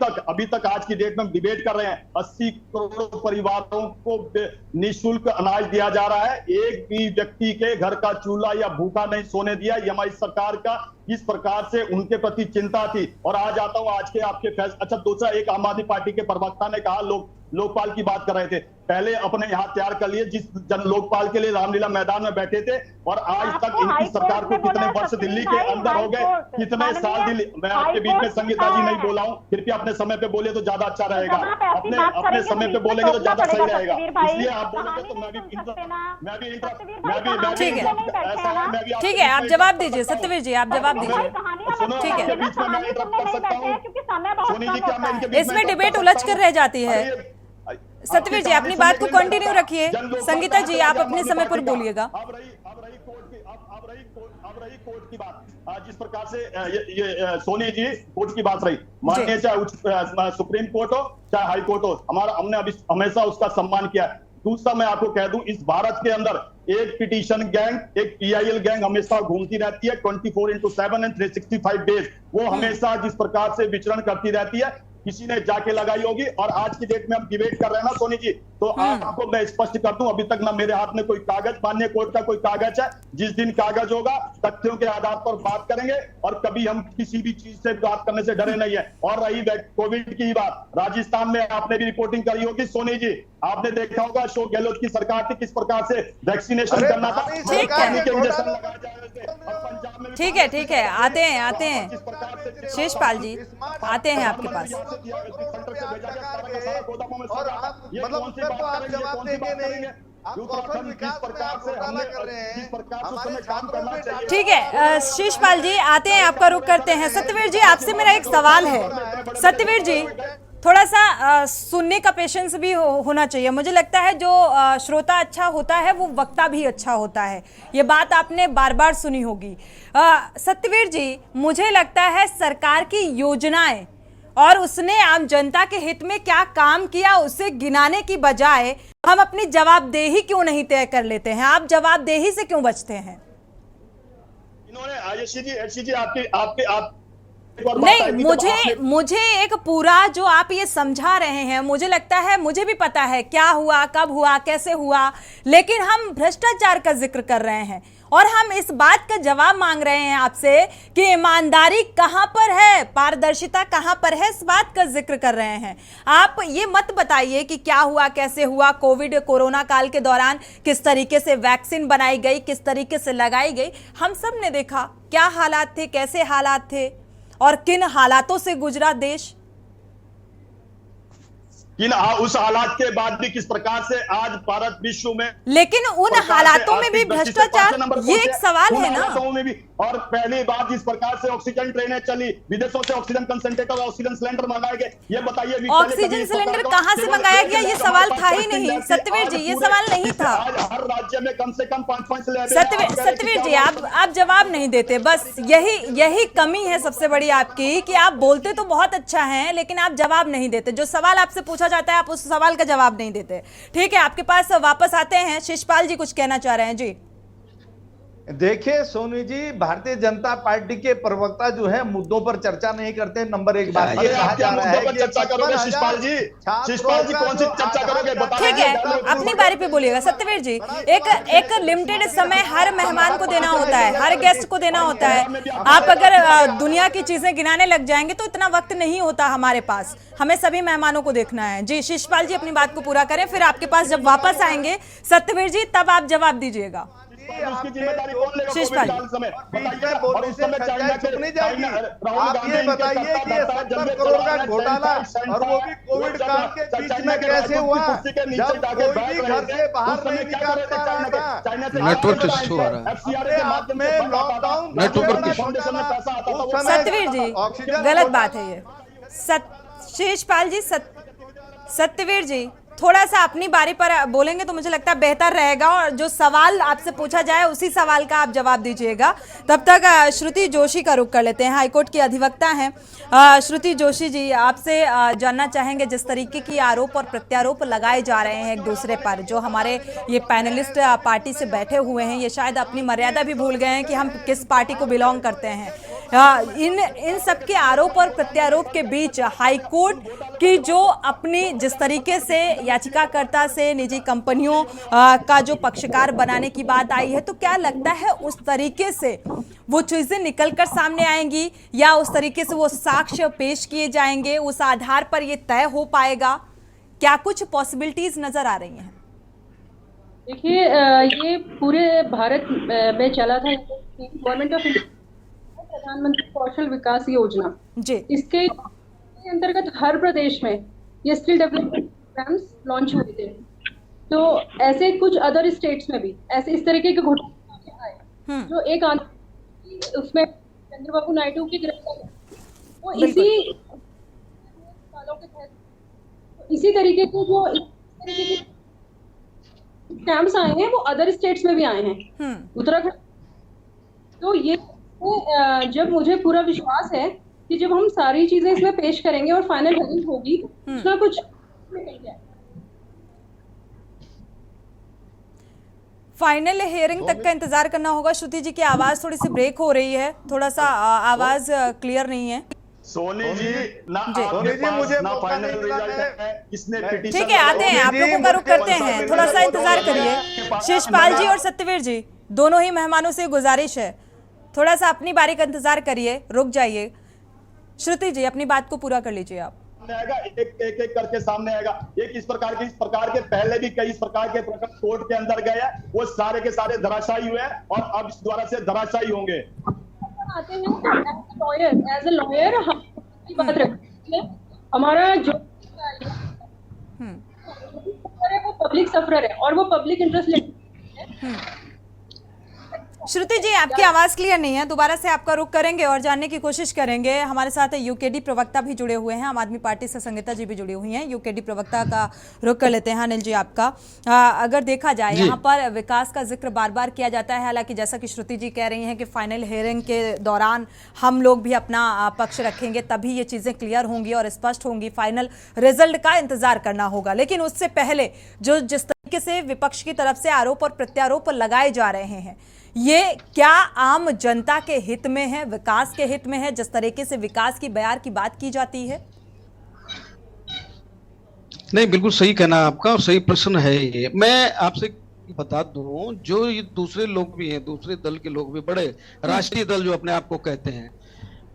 तक आज की डेट में डिबेट कर रहे हैं, 80 करोड़ परिवारों को निःशुल्क अनाज दिया जा रहा है, एक भी व्यक्ति के घर का चूल्हा या भूखा नहीं सोने दिया। ये हमारी सरकार का किस प्रकार से उनके प्रति चिंता थी। और आज आता हूं आज के आपके फैसले। अच्छा, दूसरा, एक आम आदमी पार्टी के प्रवक्ता ने कहा लोकपाल की बात कर रहे थे, पहले अपने यहाँ तैयार कर लिए जिस जन लोकपाल के लिए रामलीला मैदान में बैठे थे, और आज तक इनकी सरकार को कितने वर्ष दिल्ली के अंदर हो गए, कितने साल दिल्ली। मैं आपके बीच में संगीता जी नहीं बोला हूँ, कृपया अपने समय पे बोले तो ज्यादा अच्छा रहेगा, अपने समय पे बोलेंगे तो ज्यादा सही रहेगा। इसलिए आप बोलेंगे तो ठीक है, आप जवाब दीजिए सत्यवीर जी, आप जवाब दीजिए। ठीक है, इसमें डिबेट उलझ कर रह जाती है। सत्यवीर जी अपनी बात को कंटिन्यू रखिए। संगीता जी आप अपने समय पर बोलिएगा। अब रही कोर्ट की बात, जिस प्रकार से ये सोनी जी कोर्ट की बात रही, माननीय चाहे सुप्रीम कोर्ट हो चाहे हाई कोर्ट हो, हमने अभी हमेशा उसका सम्मान किया। दूसरा, मैं आपको कह दूं, इस भारत के अंदर एक पिटीशन गैंग, एक पीआईएल गैंग हमेशा घूमती रहती है 24/7 एंड 365 डेज। वो हमेशा जिस प्रकार से विचरण करती रहती है, किसी ने जाके लगाई होगी। और आज की डेट में हम डिबेट कर रहे हैं ना सोनी जी, तो आपको मैं स्पष्ट कर दूं, अभी तक ना मेरे हाथ में कोई कागज, माननीय कोर्ट का कोई कागज है। जिस दिन कागज होगा तथ्यों के आधार पर बात करेंगे, और कभी हम किसी भी चीज से बात करने से डरे नहीं है। और रही कोविड की बात, राजस्थान में आपने भी रिपोर्टिंग करी होगी सोनी जी, आपने देखा होगा अशोक गहलोत की सरकार थी, किस प्रकार से वैक्सीनेशन करना था। ठीक है, आते हैं शेषपाल जी, आते हैं आपके पास। आप जवाब देंगे नहीं, आप कौशल विकास पर आप घोटाला कर रहे हैं, हमारे छात्रों पे। ठीक है शेषपाल जी, आते हैं, आपका रुख करते हैं। सत्यवीर जी आपसे मेरा एक सवाल है। सत्यवीर जी थोड़ा सा सुनने का पेशेंस भी होना चाहिए। मुझे लगता है जो श्रोता अच्छा होता है वो वक्ता भी अच्छा होता है, ये बात आपने बार बार सुनी होगी। सत्यवीर जी, मुझे लगता है सरकार की योजनाएं और उसने आम जनता के हित में क्या काम किया उसे गिनाने की बजाय हम अपनी जवाबदेही क्यों नहीं तय कर लेते हैं? आप जवाबदेही से क्यों बचते हैं? नहीं, मुझे एक पूरा जो आप ये समझा रहे हैं, मुझे लगता है मुझे भी पता है क्या हुआ, कब हुआ, कैसे हुआ, लेकिन हम भ्रष्टाचार का जिक्र कर रहे हैं और हम इस बात का जवाब मांग रहे हैं आपसे कि ईमानदारी कहां पर है, पारदर्शिता कहां पर है, इस बात का जिक्र कर रहे हैं। आप ये मत बताइए कि क्या हुआ, कैसे हुआ, कोरोना काल के दौरान किस तरीके से वैक्सीन बनाई गई, किस तरीके से लगाई गई, हम सब ने देखा क्या हालात थे, कैसे हालात थे और किन हालातों से गुजरा देश। उस हालात के बाद भी किस प्रकार से आज भारत विश्व में, लेकिन उन हालातों में भी भ्रष्टाचार, ये एक सवाल है ना। में भी, और पहली बार जिस प्रकार से ऑक्सीजन ट्रेनें चली, विदेशों से ऑक्सीजन कंसंट्रेटर, ऑक्सीजन सिलेंडर मंगाए गए, ये बताइए ऑक्सीजन सिलेंडर कहां से मंगाया गया, ये सवाल था ही नहीं सत्यवीर जी, ये सवाल नहीं था। आज हर राज्य में कम से कम 5-5 लैब। सत्यवीर जी, आप जवाब नहीं देते, बस यही कमी है सबसे बड़ी आपकी, कि आप बोलते तो बहुत अच्छा है लेकिन आप जवाब नहीं देते। जो सवाल आपसे पूछा जाता है आप उस सवाल का जवाब नहीं देते। ठीक है, आपके पास वापस आते हैं। शिषपाल जी कुछ कहना चाह रहे हैं जी। देखिए सोनी जी, भारतीय जनता पार्टी के प्रवक्ता जो है मुद्दों पर चर्चा नहीं करते। नंबर एक बात ये कहा जा रहा है कि चर्चा करोगे शिषपाल जी? शिषपाल जी कौन सी चर्चा करोगे बताइए। ठीक है, अपनी बारी पे बोलिएगा सत्यवीर जी। एक लिमिटेड समय हर मेहमान को देना होता है, हर गेस्ट को देना होता है। आप अगर दुनिया की चीजें गिनाने लग जाएंगे तो इतना वक्त नहीं होता हमारे पास, हमें सभी मेहमानों को देखना है। जी शिषपाल जी अपनी बात को पूरा करें, फिर आपके पास जब वापस आएंगे सत्यवीर जी तब आप जवाब दीजिएगा। उसकी जिम्मेदारी कौन लेगा? शिषपाल आप ये बताइए कि 70 करोड़ का घोटाला और वो भी कोविड काल के बीच में कैसे हुआ, जब कोई भी घर से बाहर नहीं निकल पा रहा था। नेटवर्क इशू आ रहा है, लॉकडाउन सत्यवीर जी गलत बात है ये। शिषपाल जी, सत्यवीर जी थोड़ा सा अपनी बारी पर बोलेंगे तो मुझे लगता है बेहतर रहेगा, और जो सवाल आपसे पूछा जाए उसी सवाल का आप जवाब दीजिएगा। तब तक श्रुति जोशी का रुख कर लेते हैं, हाईकोर्ट की अधिवक्ता हैं। श्रुति जोशी जी, आपसे जानना चाहेंगे, जिस तरीके की आरोप और प्रत्यारोप लगाए जा रहे हैं एक दूसरे पर, जो हमारे ये पैनलिस्ट पार्टी से बैठे हुए हैं, ये शायद अपनी मर्यादा भी भूल गए हैं कि हम किस पार्टी को बिलोंग करते हैं। इन सब के आरोप और प्रत्यारोप के बीच हाईकोर्ट की जो अपनी जिस तरीके से याचिकाकर्ता से निजी कंपनियों का जो पक्षकार बनाने की बात आई है, तो क्या लगता है उस तरीके से वो चीजें निकलकर सामने आएंगी, या उस तरीके से वो साक्ष्य पेश किए जाएंगे, उस आधार पर ये तय हो पाएगा? क्या कुछ पॉसिबिलिटीज नजर आ रही हैं? देखिए, ये पूरे भारत में चला था गवर्नमेंट ऑफ इंडिया प्रधानमंत्री कौशल विकास योजना जी, इसके अंतर्गत हर प्रदेश में ये स्किल डेवलपमेंट प्रोग्राम्स लॉन्च हुए थे। तो ऐसे कुछ अदर स्टेट्स में भी ऐसे इस तरीके के घोटाले आए, जो एक उसमें चंद्रबाबू नायडू की गिरफ्तारी, वो इसी सालों के तहत इसी तरीके के जो स्कैम्स आए हैं वो अदर स्टेट्स में भी आए हैं, उत्तराखंड। तो ये जब मुझे पूरा विश्वास है कि जब हम सारी चीजें इसमें पेश करेंगे और फाइनल हियरिंग होगी, उसका कुछ फाइनल हियरिंग तक का इंतजार करना होगा। श्रुति जी की आवाज थोड़ी सी ब्रेक हो रही है, थोड़ा सा आवाज क्लियर नहीं है। सोनी जी मुझे ना फाइनल रिजल्ट है, किसने पिटीशन। ठीक है, आते हैं, आप लोगों का रुख करते हैं, थोड़ा सा इंतजार करिए। शिषपाल जी और सत्यवीर जी दोनों ही मेहमानों से गुजारिश है, थोड़ा सा अपनी बारी का इंतजार करिए, रुक जाइए। श्रुति जी अपनी बात को पूरा कर लीजिए आप। एक करके सामने आएगा। एक इस प्रकार के पहले भी कई इस प्रकार के प्रकरण कोर्ट के अंदर गए हैं, वो सारे के सारे धराशायी हुए और अब इस द्वारा से धराशायी होंगे। आते हैं एज ए लॉयर हम बात रखते हैं, हमारा जो वो पब्लिक सफरर है और वो पब्लिक इंटरेस्ट लेते हैं। श्रुति जी आपकी आवाज क्लियर नहीं है, दोबारा से आपका रुख करेंगे और जानने की कोशिश करेंगे। हमारे साथ यूकेडी प्रवक्ता भी जुड़े हुए हैं, आम आदमी पार्टी से संगीता जी भी जुड़ी हुई हैं। यूकेडी प्रवक्ता का रुख कर लेते हैं। अनिल जी आपका, अगर देखा जाए यहाँ पर विकास का जिक्र बार बार किया जाता है, हालांकि जैसा कि श्रुति जी कह रही हैं कि फाइनल हियरिंग के दौरान हम लोग भी अपना पक्ष रखेंगे, तभी ये चीजें क्लियर होंगी और स्पष्ट होंगी, फाइनल रिजल्ट का इंतजार करना होगा। लेकिन उससे पहले जो जिस तरीके से विपक्ष की तरफ से आरोप और प्रत्यारोप लगाए जा रहे हैं, ये क्या आम जनता के हित में है, विकास के हित में है, जिस तरीके से विकास की बयार की बात की जाती है? नहीं, बिल्कुल सही कहना आपका और सही प्रश्न है ये। मैं आपसे बता दूं, जो ये दूसरे लोग भी हैं, दूसरे दल के लोग भी, बड़े राष्ट्रीय दल जो अपने आप को कहते हैं,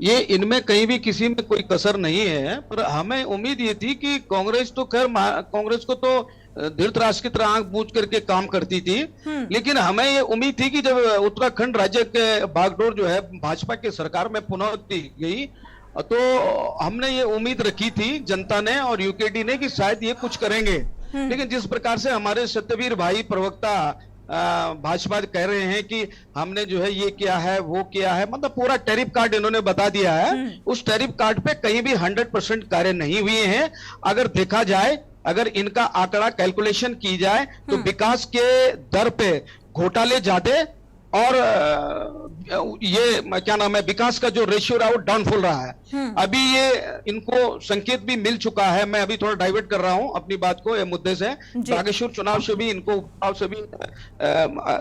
ये इनमें कहीं भी किसी में कोई कसर नहीं है। पर हमें उम्मीद ये थी कि कांग्रेस तो खैर, कांग्रेस को तो धृतराष्ट्र की तरह आंख बूझ करके काम करती थी, लेकिन हमें ये उम्मीद थी कि जब उत्तराखंड राज्य के बागडोर जो है भाजपा की सरकार में पुनः दी गई तो हमने ये उम्मीद रखी थी जनता ने और यूकेडी ने कि शायद ये कुछ करेंगे, लेकिन जिस प्रकार से हमारे सत्यवीर भाई प्रवक्ता भाजपा कह रहे हैं कि हमने जो है ये किया है वो किया है, मतलब पूरा टैरिफ कार्ड इन्होंने बता दिया है। उस टैरिफ कार्ड पे कहीं भी 100% कार्य नहीं हुए हैं। अगर देखा जाए, अगर इनका आंकड़ा कैलकुलेशन की जाए तो विकास के दर पे घोटाले ज्यादा और ये क्या नाम है, विकास का जो रेशियो रहा वो डाउनफॉल रहा है। अभी ये इनको संकेत भी मिल चुका है। मैं अभी थोड़ा डाइवर्ट कर रहा हूं अपनी बात को ये मुद्दे से। बागेश्वर चुनाव से भी इनको से भी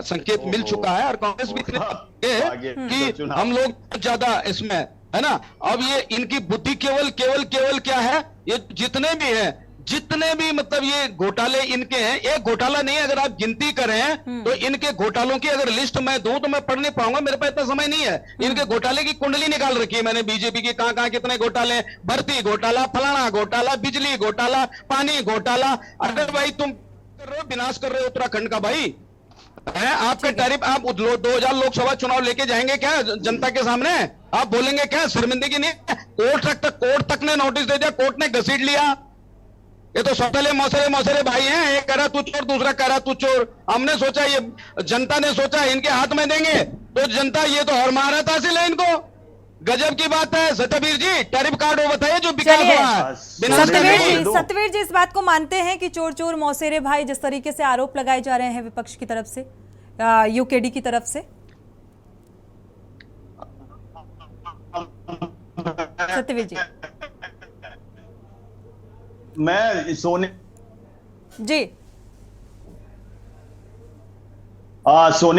संकेत मिल चुका है और कांग्रेस भी इतने कि हम लोग ज्यादा इसमें है ना। अब ये इनकी बुद्धि केवल क्या है, ये जितने भी मतलब ये घोटाले इनके हैं, एक घोटाला नहीं है। अगर आप गिनती करें तो इनके घोटालों की अगर लिस्ट मैं दूं तो मैं पढ़ नहीं पाऊंगा, मेरे पास इतना समय नहीं है। इनके घोटाले की कुंडली निकाल रखी है मैंने बीजेपी की, कहां कितने घोटाले, भर्ती घोटाला, फलाना घोटाला, बिजली घोटाला, पानी घोटाला। अगर भाई तुम कर रहे हो, विनाश कर रहे हो उत्तराखंड का भाई है। आपका टैरिफ, आप 2000 लोकसभा चुनाव लेके जाएंगे क्या जनता के सामने? आप बोलेंगे क्या? शर्मिंदगी नहीं? कोर्ट तक ने नोटिस दे दिया, कोर्ट ने घसीट लिया। ये तो सौतेले मौसेरे भाई हैं, एक करा तू चोर, दूसरा करा तू चोर। हमने सोचा, ये जनता ने सोचा इनके हाथ में देंगे तो जनता, ये तो हर महारत हासिल है इनको। गजब की बात है। सत्यवीर जी, टैरिफ कार्ड वो बताइए जो विकास हुआ है। सत्यवीर जी इस बात को मानते हैं कि चोर मौसेरे भाई जिस तरीके से आरोप लगाए जा रहे हैं विपक्ष की तरफ से, यूकेडी की तरफ से? सत्यवीर जी, मैं सोनी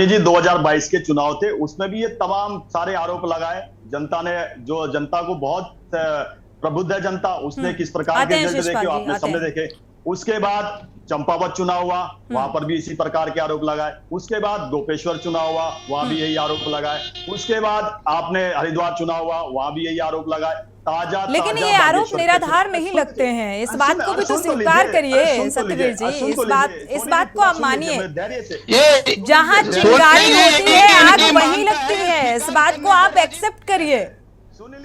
जी 2022 के चुनाव थे, उसमें भी ये तमाम सारे आरोप लगाए। जनता ने, जो जनता को बहुत प्रबुद्ध है जनता, उसने किस प्रकार के रिजल्ट देखे आपने सबने देखे। उसके बाद चंपावत चुनाव हुआ, वहां पर भी इसी प्रकार के आरोप लगाए। उसके बाद गोपेश्वर चुनाव हुआ, वहां भी यही आरोप लगाए। उसके बाद आपने हरिद्वार चुनाव हुआ, वहां भी यही आरोप लगाए। लेकिन ये आरोप निराधार नहीं लगते हैं, इस बात को भी तो स्वीकार करिए सत्यवीर जी। इस बात को आप मानिए, जहाँ चिंगारी होती है आग वहीं लगती है, इस बात को आप एक्सेप्ट करिए। सुन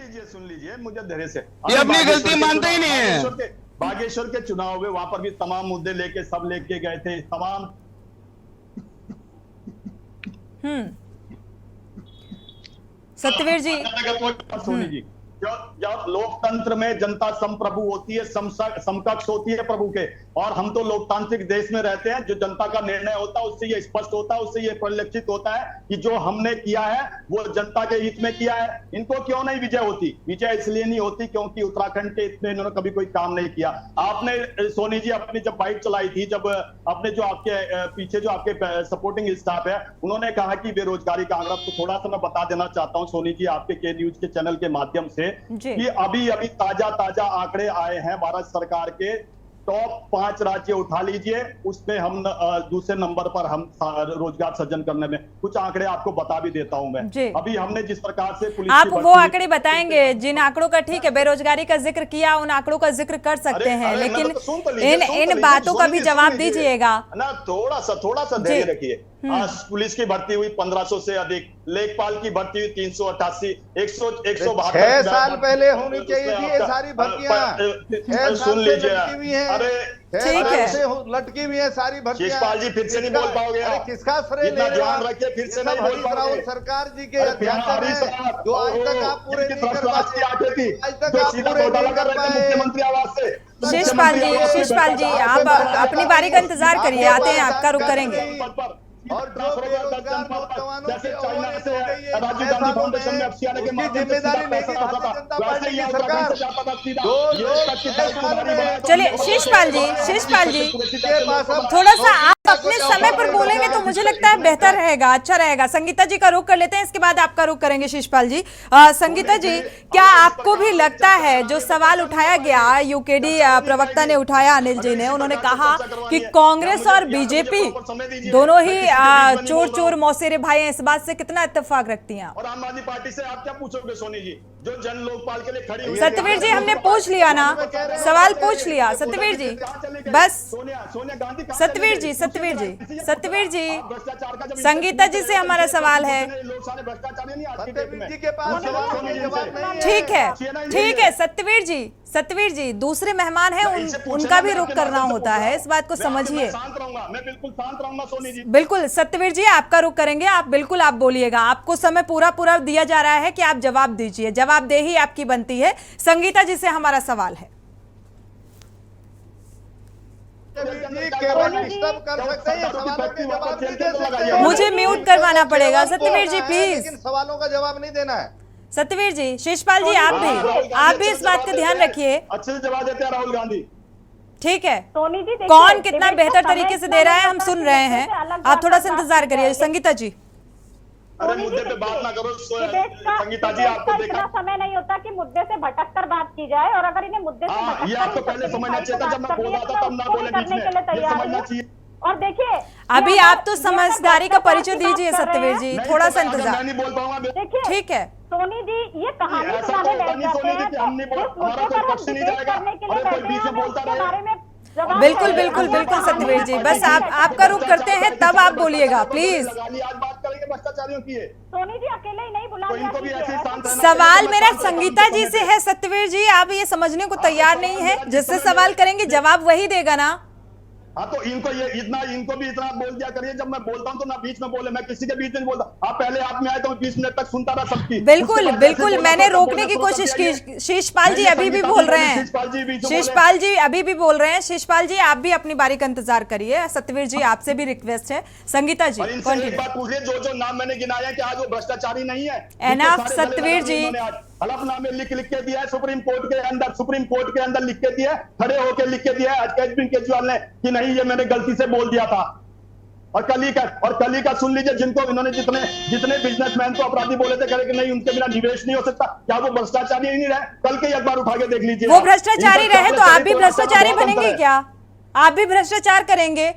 लीजिए मुझे धैर्य से। ये अपनी गलती मानते ही नहीं है। बागेश्वर के चुनाव में वहां पर भी तमाम मुद्दे सब लेके गए थे, तमाम। सत्यवीर जी, सोनी जी, जब लोकतंत्र में जनता संप्रभु होती है, समकक्ष होती है प्रभु के, और हम तो लोकतांत्रिक देश में रहते हैं। जो जनता का निर्णय होता है उससे ये स्पष्ट होता है, उससे ये परिलक्षित होता है कि जो हमने किया है वो जनता के हित में किया है। इनको क्यों नहीं विजय होती? विजय इसलिए नहीं होती क्योंकि उत्तराखंड के इतने इन्होंने कभी कोई काम नहीं किया। आपने सोनी जी अपनी जब बाइट चलाई थी, जब अपने जो आपके पीछे जो आपके सपोर्टिंग स्टाफ है, उन्होंने कहा कि बेरोजगारी का आंकड़ा, तो थोड़ा सा मैं बता देना चाहता हूँ सोनी जी आपके के न्यूज के चैनल के माध्यम से कि अभी ताजा आंकड़े आए हैं भारत सरकार के। टॉप 5 राज्य उठा लीजिए, उसमें हम दूसरे नंबर पर हम रोजगार सृजन करने में। कुछ आंकड़े आपको बता भी देता हूं मैं। अभी हमने जिस प्रकार से पुलिस, आप वो आंकड़े बताएंगे जिन आंकड़ों का, ठीक है बेरोजगारी का जिक्र किया, उन आंकड़ों का जिक्र कर सकते हैं, लेकिन इन बातों का भी जवाब दीजिएगा ना। थोड़ा सा धैर्य रखिए। आज पुलिस की भर्ती हुई 1500 से अधिक, लेखपाल की भर्ती हुई 388, 172 6 साल पहले होनी चाहिए थी ये सारी भर्तियां। सुन लीजिए, अरे ठीक है, लटकी हुई है सारी भर्तियां। शिषपाल जी फिर से नहीं बोल पाओगे, किसका श्रेय ले रहे हो? रखिए, फिर से नहीं बोल पाओगे। सरकार जी के अध्यक्ष हैं जो आज तक आप पूरे नहीं कर पाए, आज तक आप पूरे नहीं कर पाए मुख्यमंत्री आवास से। शिषपाल जी आप अपनी बारी का इंतजार करिए, आते हैं, आपका रुख करेंगे। और जो बेरोजगार नौजवानों की राजीव गांधी फाउंडेशन में FCI के माध्यम से भारतीय जनता पार्टी की सरकार। चलिए शिषपाल जी थोड़ा सा आप अपने समय पर बोलेंगे तो मुझे लगता है बेहतर रहेगा, अच्छा रहेगा। संगीता जी का रुख कर लेते हैं, इसके बाद आपका रुख करेंगे शिषपाल जी। संगीता जी, क्या आपको भी लगता है जो सवाल उठाया गया, यूकेडी प्रवक्ता ने उठाया, अनिल जी ने, उन्होंने कहा कि कांग्रेस और बीजेपी दोनों ही चोर मौसेरे भाई हैं, इस बात से कितना इत्तेफाक रखती हैं? और आम आदमी पार्टी से आप क्या पूछोगे सोनी जी? जो जन लोकपाल के लिए खड़ी हुई है। सत्यवीर जी हमने पूछ लिया ना, सवाल पूछ लिया सत्यवीर जी, बस सोनिया गांधी सत्यवीर जी संगीता जी से हमारा सवाल है। ठीक है सत्यवीर जी दूसरे मेहमान हैं, उनका भी रुख करना होता है, इस बात को समझिए। मैं बिल्कुल शांत रहूंगा सोनी जी। बिल्कुल सत्यवीर जी आपका रुख करेंगे, आप बिल्कुल आप बोलिएगा, आपको समय पूरा दिया जा रहा है कि आप जवाब दीजिए, जवाबदेही आपकी बनती है। संगीता जी से हमारा सवाल है। मुझे म्यूट करवाना पड़ेगा सत्यवीर जी प्लीज। सवालों का जवाब नहीं देना है। सत्यवीर जी, शिषपाल जी आप भी इस बात का ध्यान रखिए। अच्छे से जवाब देते हैं राहुल गांधी। ठीक है, सोनी जी कौन कितना बेहतर तरीके से दे रहा है हम सुन रहे हैं, आप थोड़ा सा इंतजार करिए। संगीता जी अरे मुद्दे पे बात ना करो संगीता जी, आपको देखा समय नहीं होता कि मुद्दे से भटक कर बात की जाए, और अगर इन्हें मुद्दे से ये आपको पहले समझना चाहिए था, जब मैं बोल रहा था तब ना बोले बीच में, ये समझना चाहिए। और देखिए अभी आप तो समझदारी का परिचय दीजिए सत्यवीर जी, थोड़ा सा इंतजार। मैं नहीं बोल पाऊंगा। देखिए ठीक है सोनी जी, ये कहानी ऐसा सुनाने तो बैठ नहीं जाते सोनी जी हैं कि हम नहीं बोल, हमारा कोई पक्ष नहीं जाएगा, अरे कोई बीच में बोलता रहे। बिल्कुल सत्यवीर जी, बस आपका रुख करते हैं तब आप बोलिएगा प्लीज। आज बात करेंगे भ्रष्टाचारियों की। सोनी जी अकेले ही नहीं बुला, इनको भी ऐसे शांत रहना। सवाल मेरा संगीता जी से है सत्यवीर जी, आप ये समझने को तैयार नहीं है, जिससे सवाल करेंगे जवाब वही देगा ना। हाँ तो इनको भी इतना बोल दिया करिए, जब मैं बोलता हूँ तो ना बीच में बोले, मैं किसी के बीच में बोलता। आप पहले आप में आए तो 20 मिनट तक सुनता रहा सबकी। बिल्कुल मैंने रोकने की कोशिश की। शिषपाल जी अभी भी बोल रहे हैं, शिषपाल जी अभी भी बोल रहे हैं। शिषपाल जी आप भी अपनी बारी का इंतजार करिए। सत्यवीर जी आपसे भी रिक्वेस्ट है। संगीता जी एक बात पूछिए, जो नाम मैंने गिनाया कि आज वो भ्रष्टाचारी नहीं है। एनफ सत्यवीर जी हलफनामे लिख के दिया है, सुप्रीम कोर्ट के अंदर लिख के दिया है, खड़े होकर लिख के दिया है अरविंद केजरीवाल ने कि नहीं ये मैंने गलती से बोल दिया था। और कल ही का सुन लीजिए, जिनको इन्होंने जितने बिजनेसमैन को अपराधी बोले थे, कहे कि नहीं उनके बिना निवेश नहीं हो सकता, क्या वो भ्रष्टाचारी नहीं रहे? कल के एक बार उठा के देख लीजिए। वो भ्रष्टाचारी रहे तो आप भी भ्रष्टाचारी बनेंगे क्या? आप भी भ्रष्टाचार करेंगे?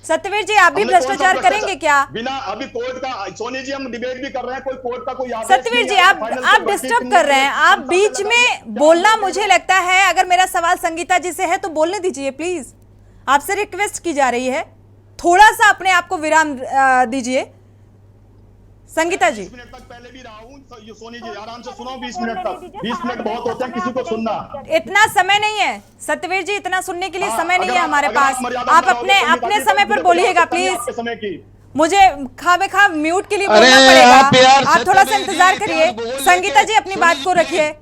सत्यवीर जी आप भी भ्रष्टाचार करेंगे क्या? बिना अभी कोर्ट का, सोनी जी हम डिबेट भी कर रहे हैं, कोई कोर्ट का कोई सत्यवीर जी आप डिस्टर्ब कर रहे हैं, आप बीच में बोलना, मुझे लगता है अगर मेरा सवाल संगीता जी से है तो बोलने दीजिए प्लीज। आपसे रिक्वेस्ट की जा रही है, थोड़ा सा अपने आप को विराम दीजिए। संगीता जी 20 मिनट तक पहले भी रहा हूं, सोनी जी आराम से सुनो। 20 मिनट तक, 20 मिनट बहुत होते हैं किसी को सुनना। इतना समय नहीं है सत्यवीर जी, इतना सुनने के लिए समय नहीं है हमारे पास। आप अपने समय पर बोलिएगा प्लीज। मुझे खामेखा म्यूट के लिए बोलना पड़ेगा, आप थोड़ा सा इंतजार करिए। संगीता जी अपनी बात को रखिए,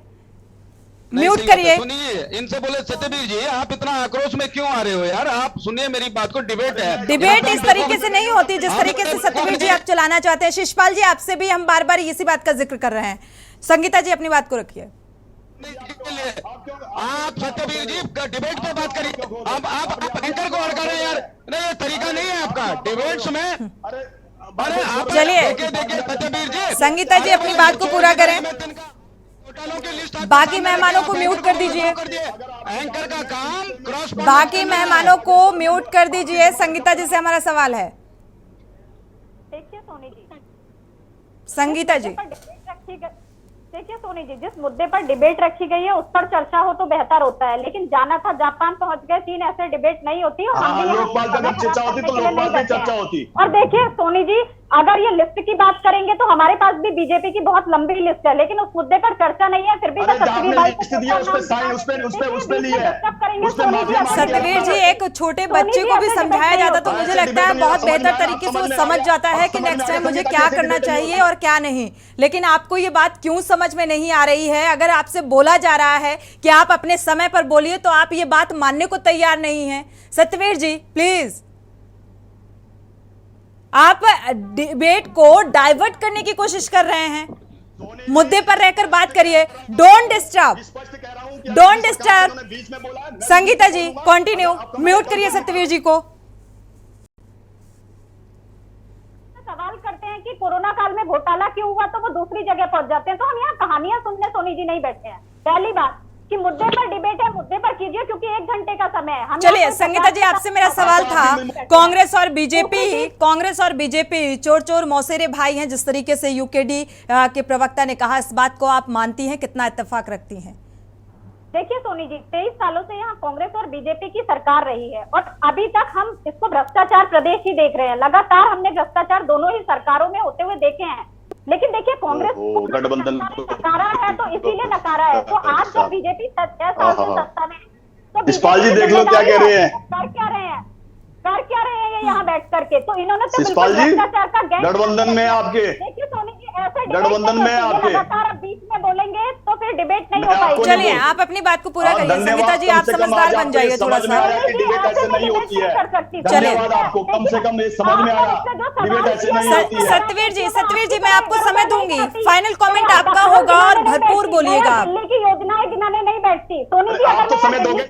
म्यूट करिए। सुनिए, इनसे बोले सत्यवीर जी आप इतना आक्रोश में क्यों आ रहे हो यार? आप सुनिए मेरी बात को, डिबेट है। डिबेट इस तरीके से नहीं होती जिस तरीके से सत्यवीर जी आप चलाना चाहते हैं। शिषपाल जी आपसे भी हम बार बार इसी बात का जिक्र कर रहे हैं। संगीता जी अपनी बात को रखिए। आप सत्यवीर जी डिबेट पे बात करिए। आप एंकर को अड़का रहे हैं यार, नहीं ये तरीका नहीं है आपका डिबेट्स में। अरे आप चलिए सत्यवीर जी, संगीता जी अपनी बात को पूरा करें, बाकी मेहमानों को म्यूट कर दीजिए। एंकर का काम क्रॉस, बाकी मेहमानों को म्यूट कर दीजिए। संगीता जी से हमारा सवाल है। देखिए सोनी जी, संगीता जी देखिए सोनी जी, जिस मुद्दे पर डिबेट रखी गई है उस पर चर्चा हो तो बेहतर होता है, लेकिन जाना था जापान पहुंच गए चीन, ऐसे डिबेट नहीं होती। लोकपाल चर्चा होती तो लोकपाल की चर्चा होती। और देखिए सोनी जी, अगर ये लिस्ट की बात करेंगे तो हमारे पास भी बीजेपी की बहुत लंबी लिस्ट है, लेकिन उस मुद्दे पर चर्चा नहीं है। फिर भी सत्यवीर जी एक छोटे बच्चे को भी समझाया जाता तो मुझे लगता है बहुत बेहतर तरीके से वो समझ जाता है कि नेक्स्ट टाइम मुझे क्या करना चाहिए और क्या नहीं। लेकिन आपको ये बात क्यों समझ में नहीं आ रही है? अगर आपसे बोला जा रहा है कि आप अपने समय पर बोलिए तो आप ये बात मानने को तैयार नहीं है। सत्यवीर जी प्लीज, आप डिबेट को डाइवर्ट करने की कोशिश कर रहे हैं, मुद्दे पर रहकर बात करिए। Don't disturb. Sangeeta ji continue, mute करिए सत्यवीर जी को। सवाल करते हैं कि कोरोना काल में घोटाला क्यों हुआ, तो वो दूसरी जगह पहुंच जाते हैं। तो हम यहाँ कहानियां सुनने सोनी जी नहीं बैठे हैं। पहली बात, कि मुद्दे पर डिबेट है, मुद्दे पर कीजिए, क्योंकि 1 घंटे का समय है। चलिए संगीता जी, आपसे मेरा सवाल था, कांग्रेस और बीजेपी चोर चोर मौसेरे भाई हैं, जिस तरीके से यूकेडी के प्रवक्ता ने कहा, इस बात को आप मानती हैं, कितना इत्तेफाक रखती हैं? देखिए सोनी जी, 23 सालों से यहाँ कांग्रेस और बीजेपी की सरकार रही है और अभी तक हम इसको भ्रष्टाचार प्रदेश ही देख रहे हैं। लगातार हमने भ्रष्टाचार दोनों ही सरकारों में होते हुए देखे हैं, लेकिन देखिए कांग्रेस गठबंधन नकारा है तो इसीलिए नकारा है। तो आज जब बीजेपी 6 साल से सत्ता में, तो शिषपाल जी देख लो क्या कह रहे हैं, कर क्या रहे हैं ये यहाँ बैठ करके। तो इन्होंने तो शिषपाल जी भ्रष्टाचार का गैंग गठबंधन में आपके, देखिए सोनी जी, ऐसे गठबंधन में आपके लगातार आप बीच में बोलेंगे तो फिर डिबेट नहीं हो पाएगी। चलिए आप अपनी बात को पूरा करिए। संगीता जी, आप समझदार बन जाइए थोड़ा सा। डिबेट ऐसे नहीं होती है। धन्यवाद आपको, कम से कम ये समझ में आया, डिबेट ऐसे नहीं होती है। सतवीर जी मैं आपको समय दूंगी, फाइनल कमेंट आपका होगा और भरपूर बोलिएगा। दिल्ली की योजनाएं गिनाने नहीं बैठती सोनी जी, आप तो समय दोगे।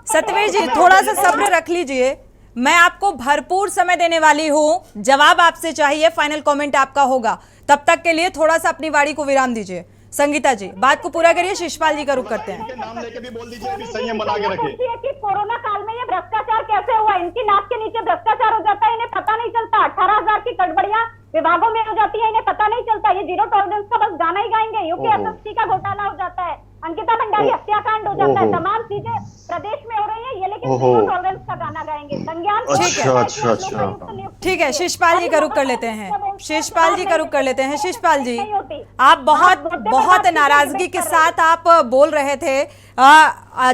सतवीर जी थोड़ा सा सब्र रख लीजिए, मैं आपको भरपूर समय देने वाली हूं। जवाब आपसे चाहिए, फाइनल कमेंट आपका होगा, तब तक के लिए थोड़ा सा अपनी वाणी को विराम दीजिए। संगीता जी बात को पूरा करिए, शिषपाल जी का रुख करते हैं। नाम लेके भी बोल दीजिए, भी संयम बना के रखे। कि कोरोना काल में ये भ्रष्टाचार कैसे हुआ, इनकी नाक के नीचे भ्रष्टाचार हो जाता है, इन्हें पता नहीं चलता। 18,000 की गड़बड़ियां विभागों में हो जाती है, इन्हें पता नहीं चलता। ये जीरो टॉलरेंस का बस गाना ही गाएंगे। यूपीएसएससी का घोटाला हो जाता है, अंकिता भंडारी हत्याकांड हो जाता है, तमाम चीजें प्रदेश में हो रही है ये, लेकिन जीरो टॉलरेंस का गाना गाएंगे। संज्ञान ठीक है, शिषपाल जी का रुख कर लेते हैं। शिषपाल जी का रुख कर लेते हैं। शिषपाल जी, आप बहुत नाराजगी के साथ आप बोल रहे थे।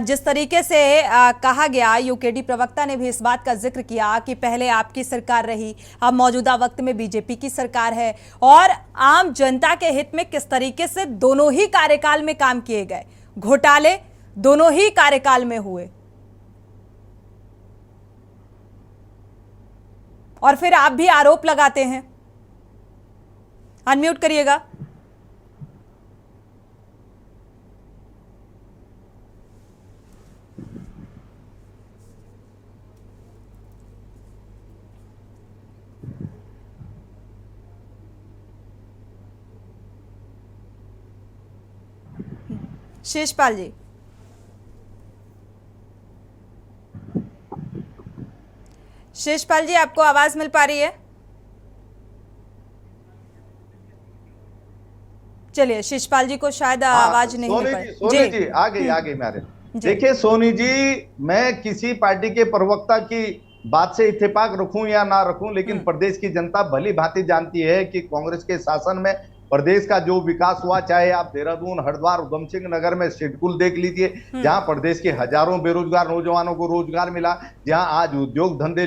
जिस तरीके से कहा गया, यूकेडी प्रवक्ता ने भी इस बात का जिक्र किया कि पहले आपकी सरकार रही, अब मौजूदा वक्त में बीजेपी की सरकार है, और आम जनता के हित में किस तरीके से दोनों ही कार्यकाल में काम किए गए, घोटाले दोनों ही कार्यकाल में हुए, और फिर आप भी आरोप लगाते हैं। अनम्यूट करिएगा। शिषपाल जी, शिषपाल जी आपको आवाज मिल पा रही है? चलिए, शिषपाल जी को शायद आवाज नहीं मिल पा रही। सोनी जी आ गई मेरे। देखिए सोनी जी, मैं किसी पार्टी के प्रवक्ता की बात से इत्तेफाक रखूं या ना रखूं, लेकिन प्रदेश की जनता भली भांति जानती है कि कांग्रेस के शासन में प्रदेश का जो विकास हुआ, चाहे आप देहरादून, हरिद्वार, उधम सिंह नगर में शेडकुल देख लीजिए, जहां प्रदेश के हजारों बेरोजगार नौजवानों को रोजगार मिला, जहां आज उद्योग धंधे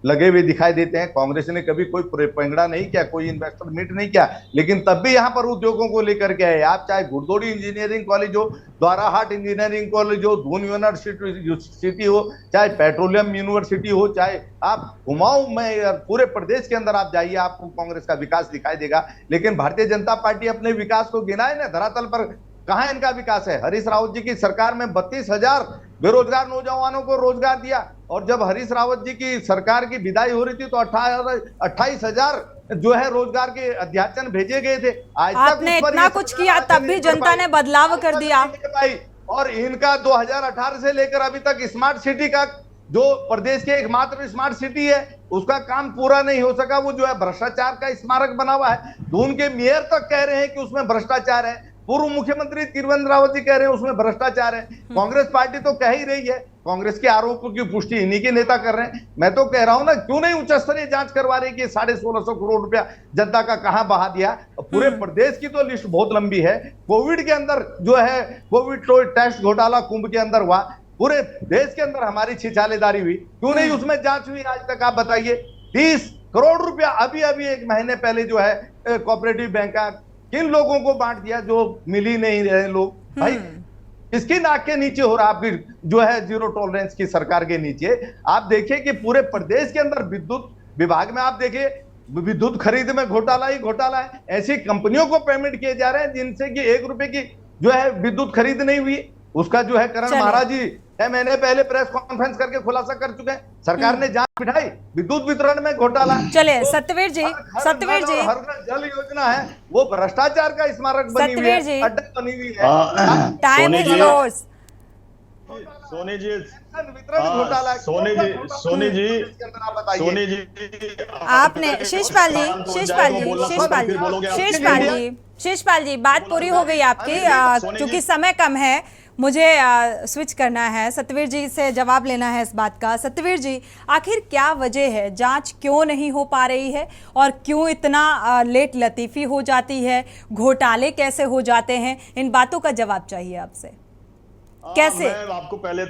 लगे हुए दिखाई देते हैं। कांग्रेस ने कभी कोई प्रोपेगेंडा नहीं किया, कोई इन्वेस्टर मीट नहीं किया, लेकिन तब भी यहाँ पर उद्योगों को लेकर के आए। आप चाहे घुड़दौड़ी इंजीनियरिंग कॉलेज हो, द्वाराहाट इंजीनियरिंग कॉलेज हो, दून यूनिवर्सिटी हो, चाहे पेट्रोलियम यूनिवर्सिटी हो, चाहे आप कुमाऊं में, पूरे प्रदेश के अंदर आप जाइए, आपको कांग्रेस का विकास दिखाई देगा। लेकिन भारतीय जनता पार्टी अपने विकास को गिनाए ना, धरातल पर कहां इनका विकास है। हरीश रावत जी की सरकार में 32,000 बेरोजगार नौजवानों को रोजगार दिया, और जब हरीश रावत जी की सरकार की विदाई हो रही थी तो 28,000 जो है रोजगार के अध्याचन भेजे गए थे। आज तक आपने इतना कुछ किया, तब भी जनता ने बदलाव कर दिया। और इनका 2018 से लेकर अभी तक स्मार्ट सिटी का, जो प्रदेश के एकमात्र स्मार्ट सिटी है, उसका काम पूरा नहीं हो सका। वो जो है भ्रष्टाचार का स्मारक बना हुआ है। दून के मेयर तक कह रहे हैं कि उसमें भ्रष्टाचार है। पूर्व मुख्यमंत्री त्रिवेंद्र रावत जी कह रहे हैं उसमें भ्रष्टाचार है। कांग्रेस पार्टी तो कह ही रही है, कांग्रेस के आरोपों की पुष्टि इन्हीं के नेता कर रहे हैं। मैं तो कह रहा हूं ना, क्यों नहीं उच्च स्तरीय जांच करवा रही कि 1650 करोड़ रुपया जनता का कहां बहा दिया। पूरे प्रदेश की तो लिस्ट बहुत लंबी है। कोविड के अंदर जो है, कोविड टेस्ट घोटाला कुंभ के अंदर हुआ, पूरे देश के अंदर हमारी छिछालेदारी हुई, क्यों नहीं उसमें जांच हुई आज तक? आप बताइए। 30 करोड़ रुपया अभी एक महीने पहले जो है कोऑपरेटिव बैंक का किन लोगों को बांट दिया, जो मिल ही नहीं रहे लोग। भाई इसकी नाक के नीचे हो रहा आपकी जो है जीरो टॉलरेंस की सरकार के नीचे। आप देखिए कि पूरे प्रदेश के अंदर विद्युत विभाग में आप देखिए, विद्युत खरीद में घोटाला ही घोटाला है। ऐसी कंपनियों को पेमेंट किए जा रहे हैं जिनसे कि 1 रुपए की जो है विद्युत खरीद नहीं हुई। उसका जो है करण महाराज जी 6 महीने पहले प्रेस कॉन्फ्रेंस करके खुलासा कर चुके हैं। सरकार ने जांच बिठाई, विद्युत वितरण में घोटाला। चलिए सत्यवीर जी, सत्यवीर जी, हर घर जल योजना है वो भ्रष्टाचार का स्मारक बनी हुई है, अड्डा बनी हुई है। Time is yours. Soni ji, वितरण घोटाला, सोनी जी, आपने शेषपाल जी बात पूरी हो गई आपकी। क्योंकि समय कम है, मुझे स्विच करना है, सत्यवीर जी से जवाब लेना है इस बात का। सत्यवीर जी, आखिर क्या वजह है, जांच क्यों नहीं हो पा रही है और क्यों इतना लेट लतीफ़ी हो जाती है, घोटाले कैसे हो जाते हैं, इन बातों का जवाब चाहिए आपसे। कैसे? मैं आपको पहले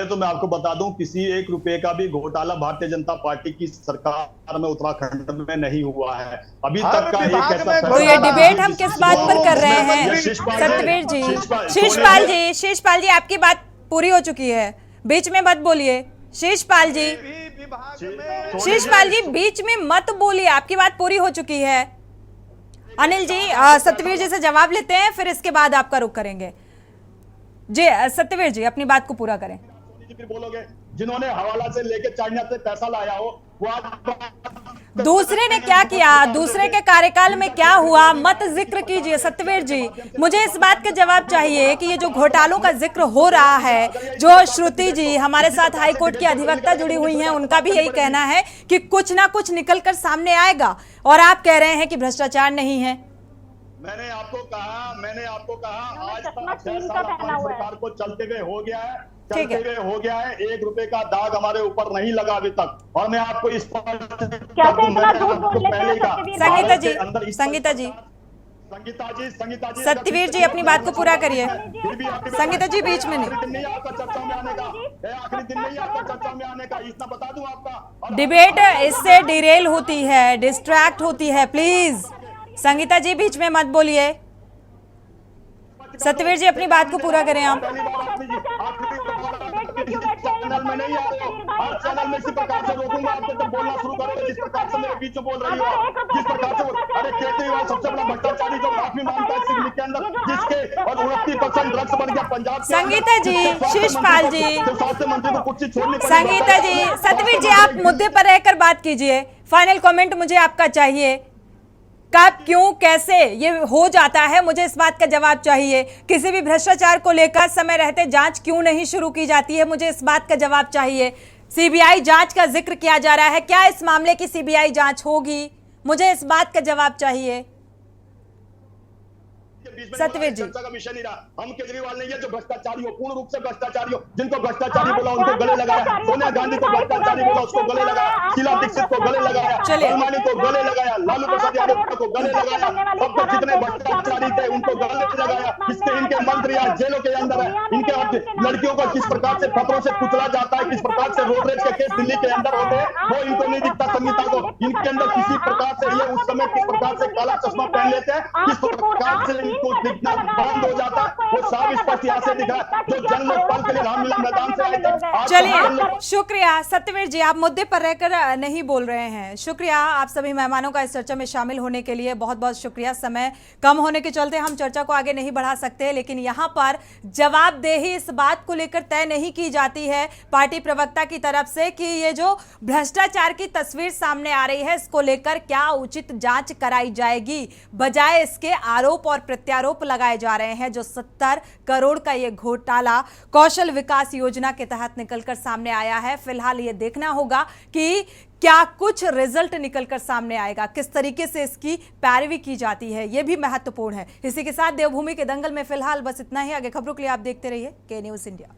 तो मैं आपको बता दूं, किसी 1 रुपए का भी घोटाला भारतीय जनता पार्टी की सरकार में उत्तराखंड में नहीं हुआ है अभी तक का। एक ऐसा तो ये डिबेट हम किस बात पर कर रहे हैं सत्यवीर जी? शेषपाल जी आपकी बात पूरी हो चुकी है, बीच में मत बोलिए। शेषपाल जी बीच में मत बोलिए, आपकी बात पूरी हो चुकी है। अनिल जी सत्यवीर जी से जवाब लेते हैं, फिर इसके बाद आपका रुख करेंगे। जी सत्यवीर जी अपनी बात को पूरा करें। फिर बोलोगे जिन्होंने हवाला से लेके चाइना से पैसा लाया हो वो दूसरे ने क्या किया, दूसरे के कार्यकाल में क्या हुआ, मत जिक्र कीजिए सत्यवीर जी। मुझे इस बात का जवाब चाहिए कि ये जो घोटालों का जिक्र हो रहा है, जो श्रुति जी हमारे साथ हाईकोर्ट की अधिवक्ता जुड़ी हुई हैं, उनका भी यही कहना है कि कुछ ना कुछ निकल कर सामने आएगा, और आप कह रहे हैं कि भ्रष्टाचार नहीं है। मैंने आपको कहा आज 6 साल हमारी सरकार को चलते हुए हो गया है, 1 रुपए का दाग हमारे ऊपर नहीं लगा अभी तक। और मैं आपको इस संगीता जी सत्यवीर जी अपनी बात को पूरा करिए। संगीता जी बीच में नहीं आपका चर्चा में आने का, आखिरी दिन नहीं आपका चर्चा में आने का, इतना बता दूं आपका। डिबेट इससे डिरेल होती है, डिस्ट्रैक्ट होती है। प्लीज संगीता जी बीच में मत बोलिए। सत्यवीर जी अपनी बात को पूरा करें आप। चैनल में नहीं आ रहे हो, हर चैनल में इसी प्रकार से रोकूंगा आपको जब बोलना शुरू करोगे, जिस प्रकार से मेरे बीच में बोल रही हो, जिस प्रकार से। अरे केजरीवाल सबसे बड़ा भ्रष्टाचारी जो माफी मांगता है सिविल के अंदर, जिसके और 29% ड्रग्स बन गया पंजाब। संगीता जी, शेषपाल जी, स्वास्थ्य मंत्री को कुछ छोड़ने। संगीता जी, सत्यवीर जी आप मुद्दे पर रहकर बात कीजिए। फाइनल कमेंट मुझे आपका चाहिए, कब क्यों कैसे ये हो जाता है, मुझे इस बात का जवाब चाहिए। किसी भी भ्रष्टाचार को लेकर समय रहते जांच क्यों नहीं शुरू की जाती है, मुझे इस बात का जवाब चाहिए। सीबीआई जांच का जिक्र किया जा रहा है, क्या इस मामले की सीबीआई जांच होगी, मुझे इस बात का जवाब चाहिए। सत्यवीर जी चर्चा का विषय नहीं रहा। हम केजरीवाल नहीं है जो भ्रष्टाचारी हो, पूर्ण रूप से भ्रष्टाचारी हो, जिनको भ्रष्टाचारी बोला उनको गले लगाया, सोनिया गांधी को भ्रष्टाचारी बोला उसको गले लगाया, शीला दीक्षित को गले लगाया, अलमानी को गले लगाया, लालू प्रसाद यादव को गले लगाया, अब तक जितने भ्रष्टाचारी थे उनको गले लगाया। इसके इनके मंत्री आज जेलों के अंदर है, इनके लड़कियों को किस प्रकार से खतरों से कुचला जाता है, किस प्रकार से रोड रेज के केस दिल्ली के अंदर होते हैं, वो इनको नहीं दिखता। संगीता को इनके अंदर किसी प्रकार से ये उस समय किस प्रकार से काला चश्मा पहन लेते हैं, किस प्रकार से दिखना बंद हो जाता है, वो साफ स्पष्ट यहाँ से दिख रहा है। जो जन्म पल के लिए रामलीला मैदान से आए थे। चलिए शुक्रिया सत्यवीर जी, आप मुद्दे पर रहकर नहीं बोल रहे हैं। शुक्रिया आप सभी मेहमानों का इस चर्चा में शामिल होने के लिए, बहुत बहुत शुक्रिया। समय कम होने के चलते हम चर्चा को आगे नहीं बढ़ा सकते, लेकिन यहाँ पर जवाबदेही इस बात को लेकर तय नहीं की जाती है पार्टी प्रवक्ता की तरफ से कि ये जो भ्रष्टाचार की तस्वीर सामने आ रही है इसको लेकर क्या उचित जांच कराई जाएगी। बजाय इसके आरोप और प्रत्यारोप लगाए जा रहे हैं। जो 70 करोड़ का ये घोटाला कौशल विकास योजना के तहत निकलकर सामने आया है, फिलहाल ये देखना होगा कि क्या कुछ रिजल्ट निकलकर सामने आएगा, किस तरीके से इसकी पैरवी की जाती है, यह भी महत्वपूर्ण है। इसी के साथ देवभूमि के दंगल में फिलहाल बस इतना ही। आगे खबरों के लिए आप देखते रहिए के न्यूज़ इंडिया।